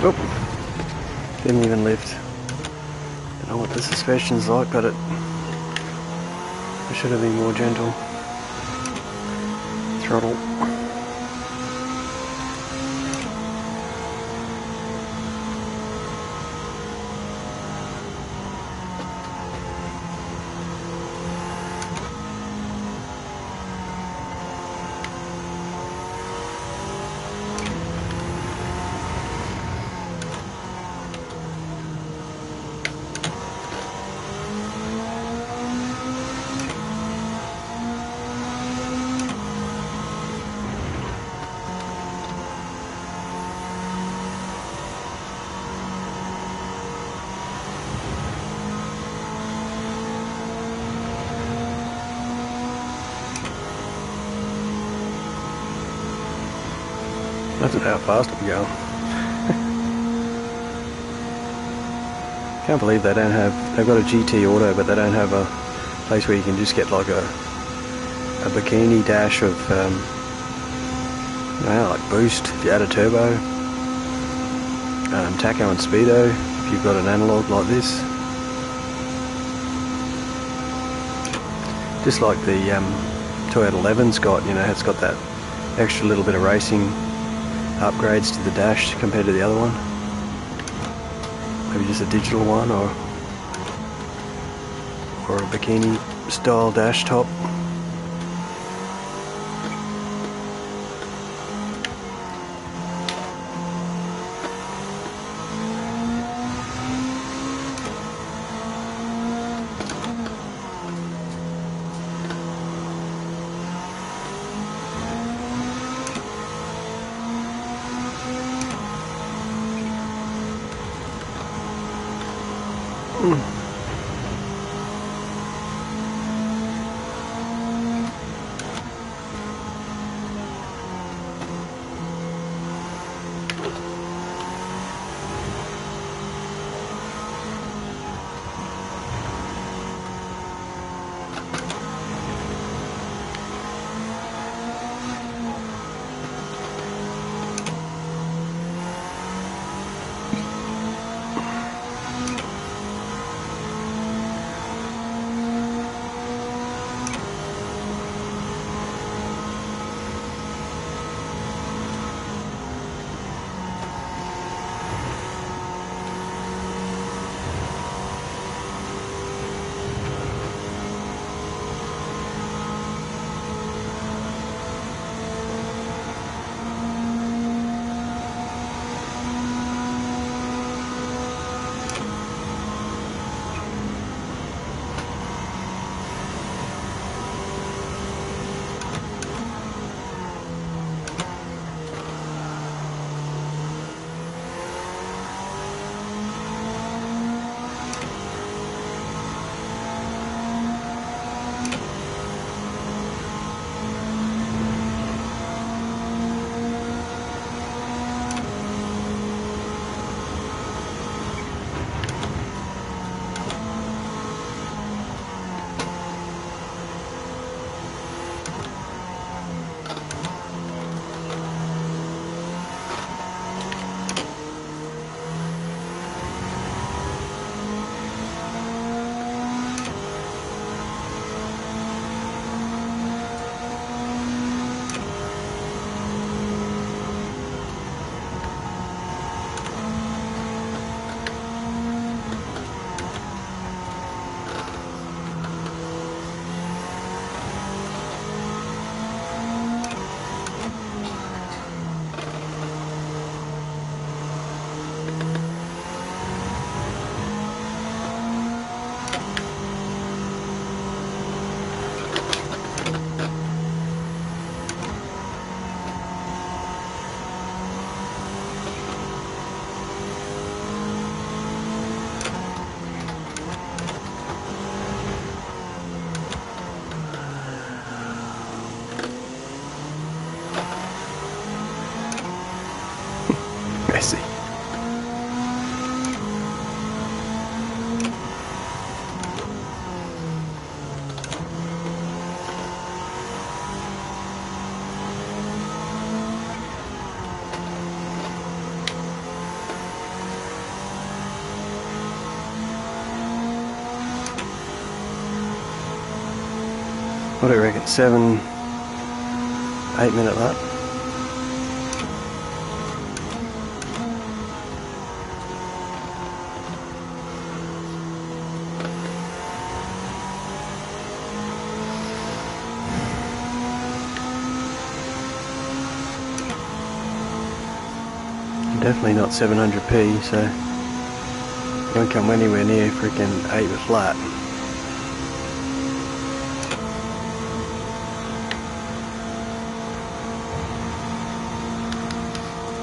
Oh, didn't even lift. Don't know what the suspension's like, but it should have been more gentle. Throttle. Imagine how fast it'll be going. Can't believe they don't have, they've got a GT Auto, but they don't have a place where you can just get like a bikini dash of, you know, like boost if you add a turbo, tacho and speedo if you've got an analog like this. Just like the Toyota 11's got, you know, it's got that extra little bit of racing upgrades to the dash compared to the other one. Maybe just a digital one or a bikini style dash top. What do you reckon? 7, 8 minute lap? Definitely not 700p, so won't come anywhere near freaking 8 with flat.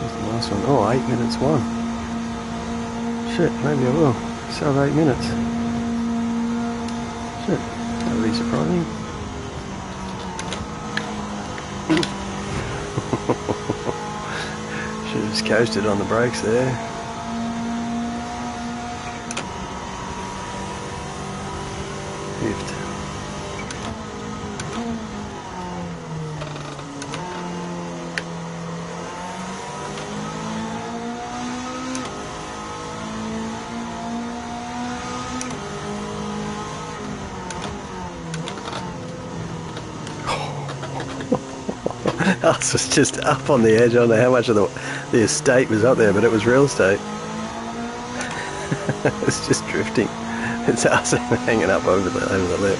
That's the last one. Oh, 8 minutes one. Shit, maybe I will. Sub 8 minutes. Shit, that would be surprising. Should have just coasted on the brakes there. Fifth. I was just up on the edge. I don't know how much of the estate was up there, but it was real estate. It's just drifting. It's us hanging up over the lip.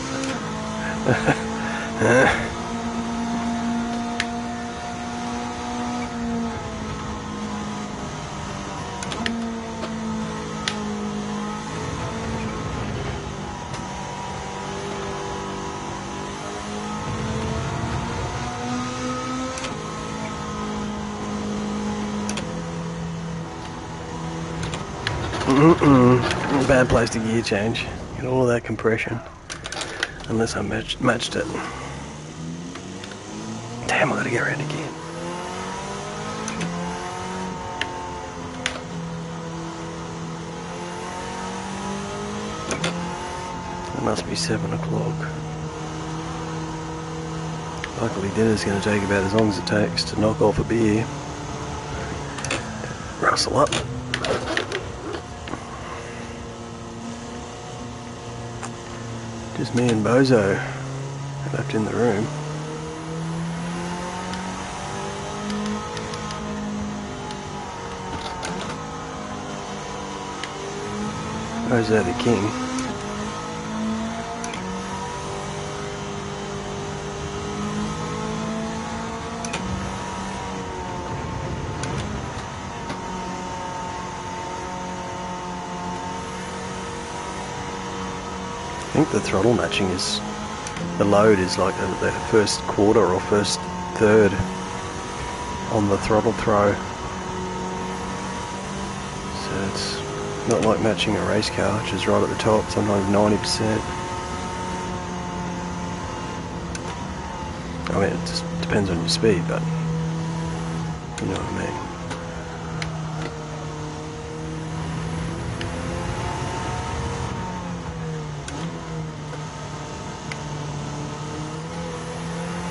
Bad place to gear change. Get all that compression. Unless I matched it. Damn, I gotta get around again. It must be 7 o'clock. Luckily dinner's gonna take about as long as it takes to knock off a beer. Rustle up. Just me and Bozo left in the room. Bozo the king. I think the throttle matching is, the load is like the first quarter or first third on the throttle throw. So it's not like matching a race car, which is right at the top, sometimes 90%. I mean, it just depends on your speed, but you know what I mean.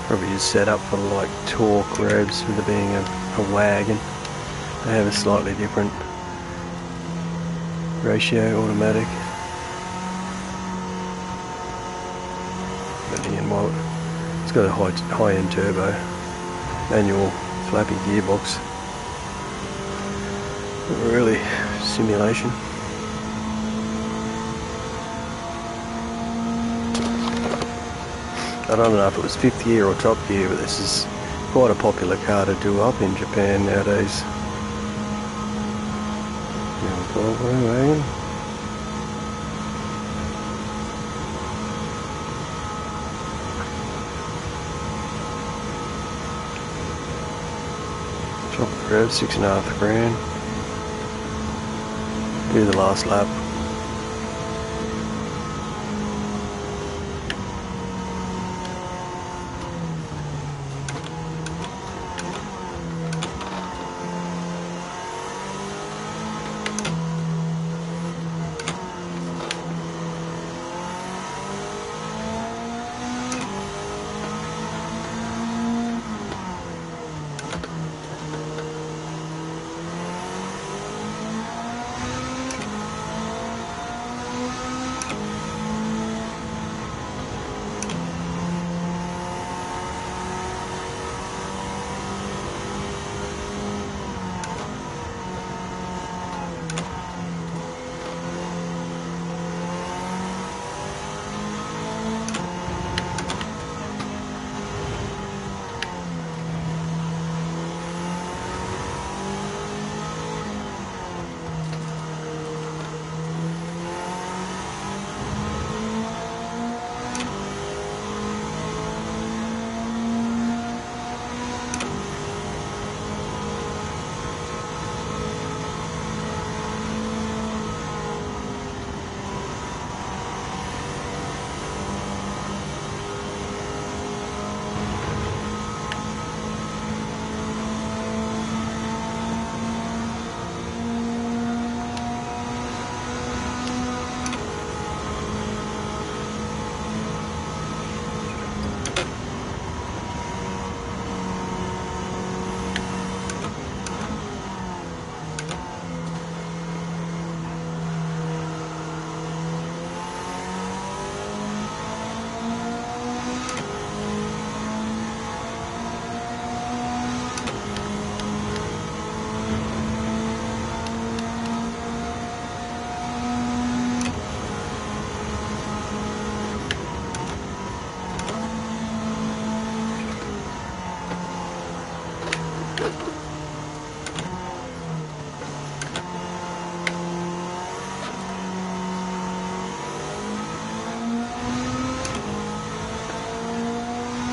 Probably just set up for like torque revs with it being a wagon. They have a slightly different ratio automatic. But again, well, it's got a high-end turbo, manual flappy gearbox. Not really simulation. I don't know if it was 5th gear or top gear, but this is quite a popular car to do up in Japan nowadays. Drop the rev, 6.5 grand. Do the last lap.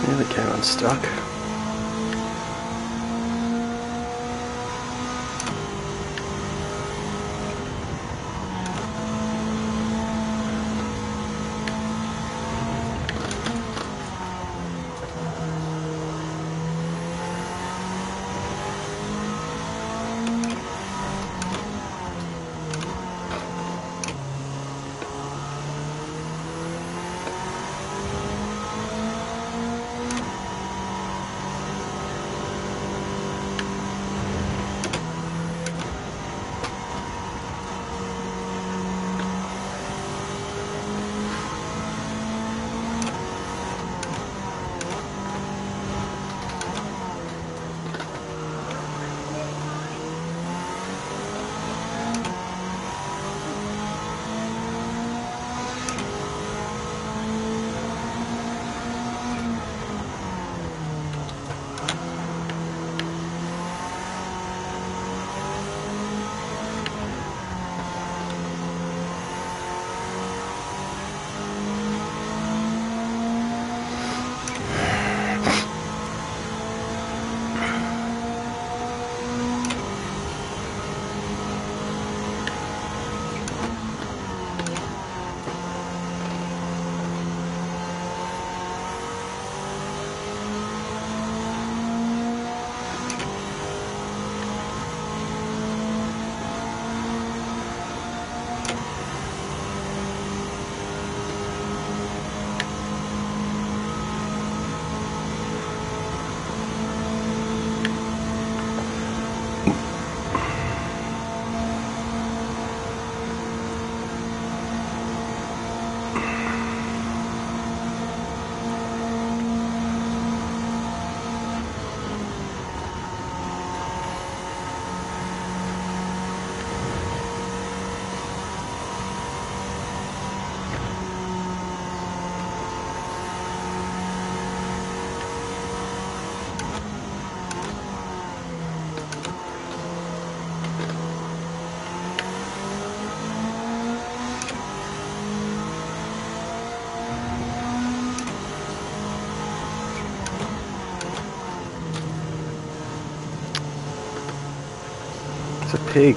Nearly came unstuck. It's a pig.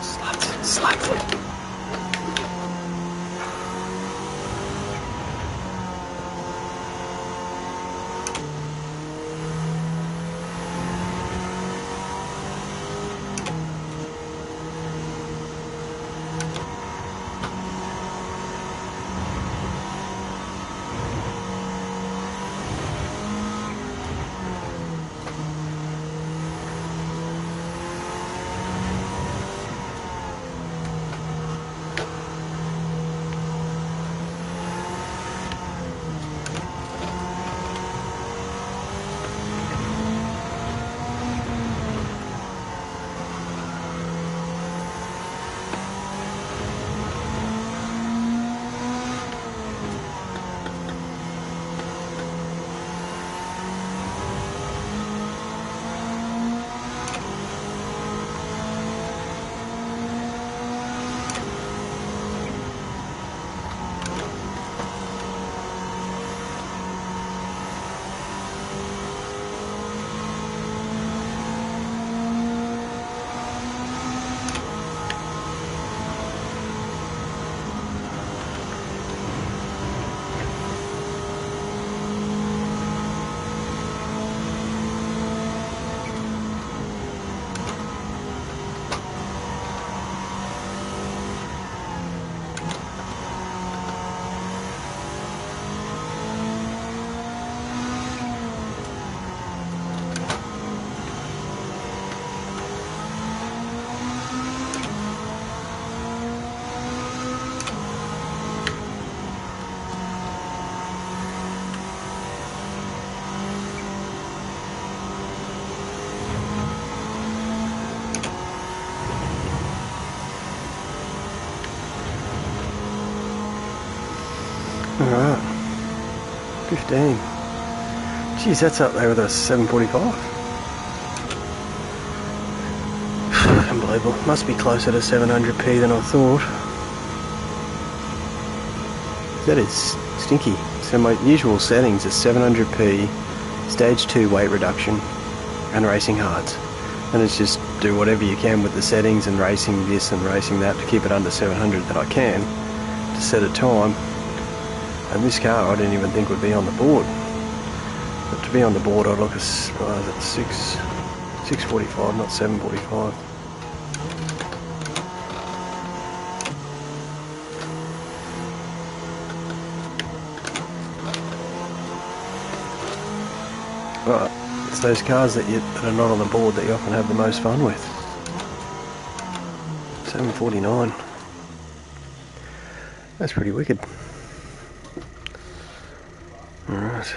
Slut. Alright. 15. Geez, that's up there with a 745. Unbelievable. Must be closer to 700p than I thought. That is stinky. So my usual settings are 700p, stage 2 weight reduction, and racing hards. And it's just do whatever you can with the settings and racing this and racing that to keep it under 700 that I can to set a time. And this car I didn't even think would be on the board. But to be on the board I'd look at 645, not 745. Right, it's those cars that are not on the board that you often have the most fun with. 749. That's pretty wicked. Alright,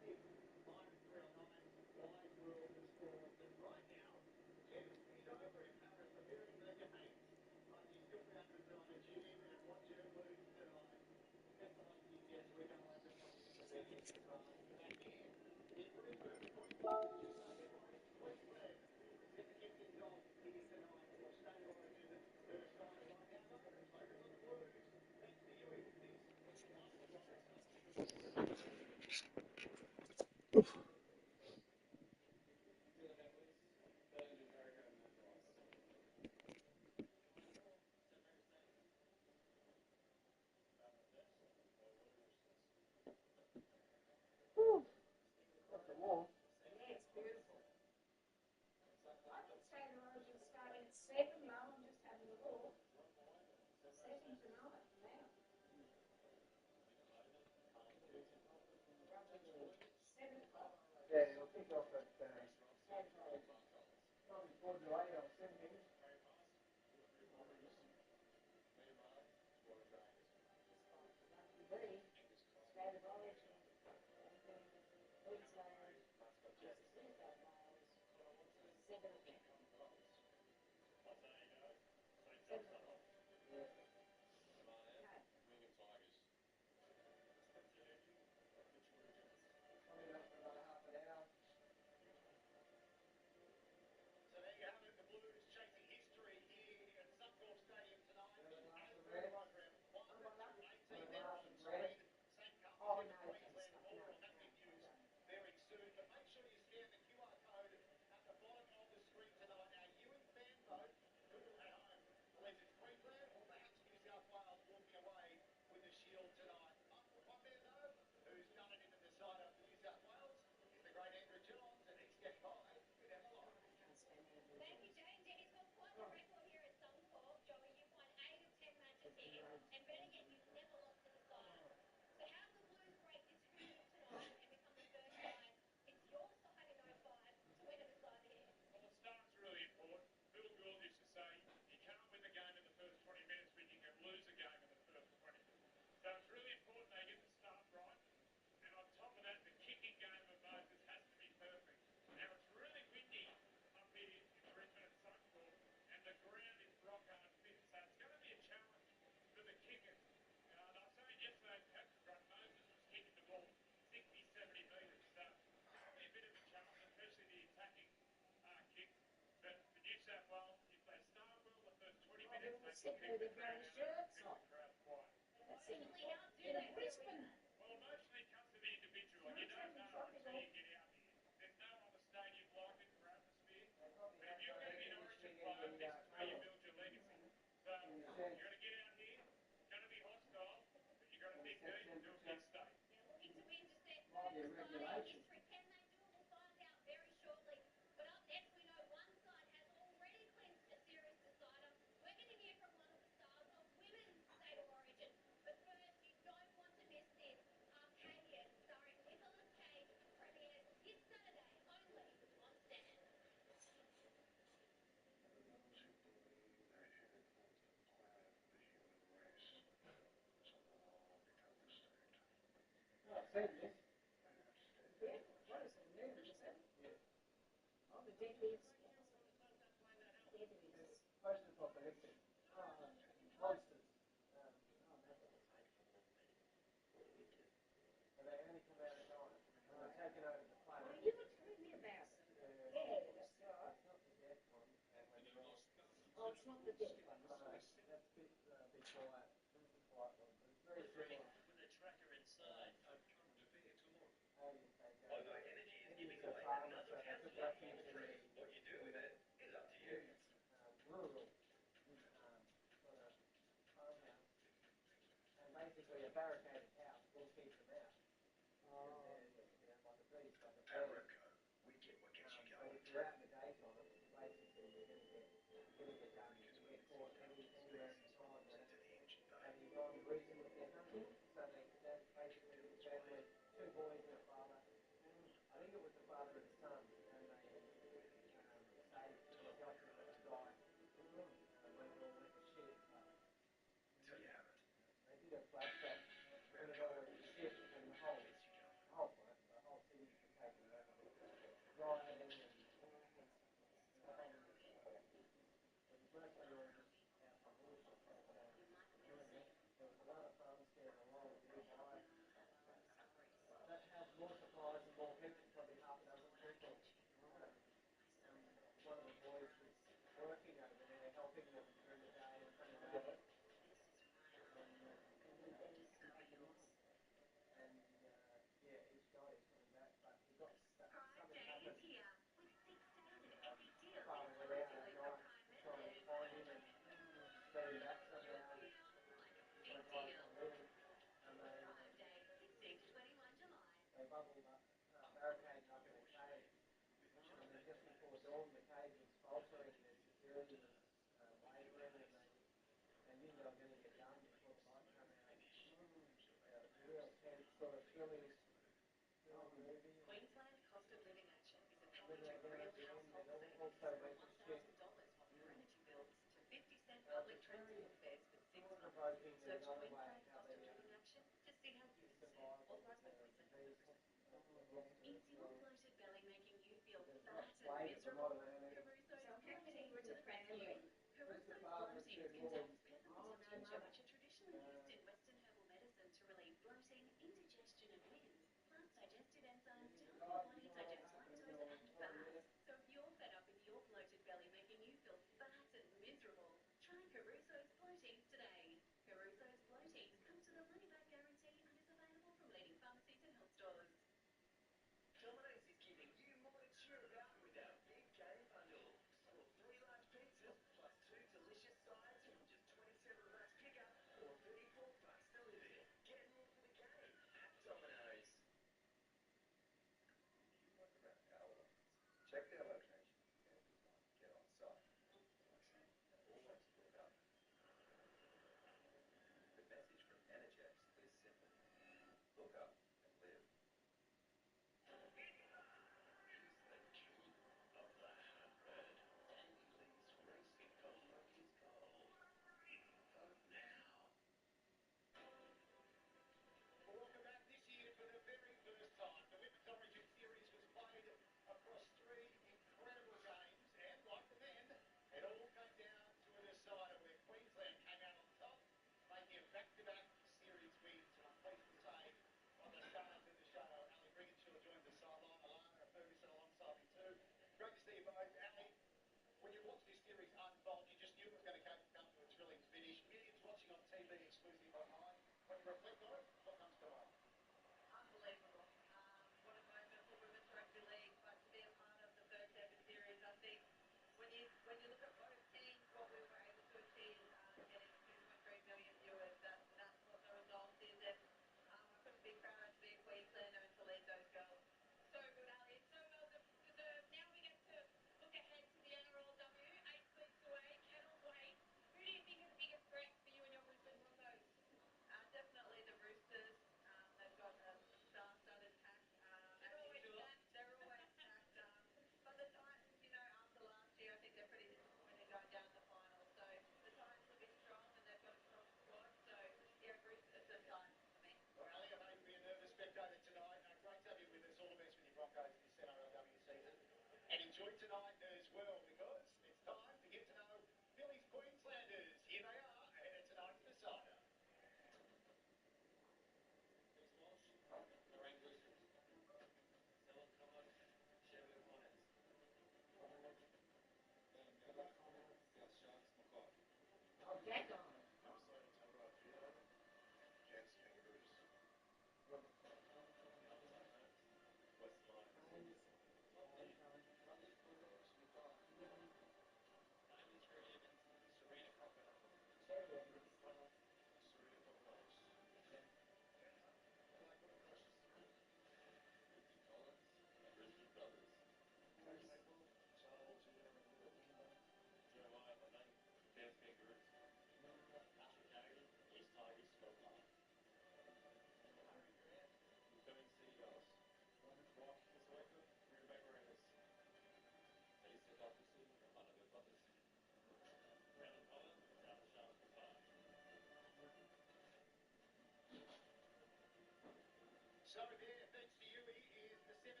So there, thanks to you, is the 17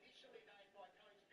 initially named by Coach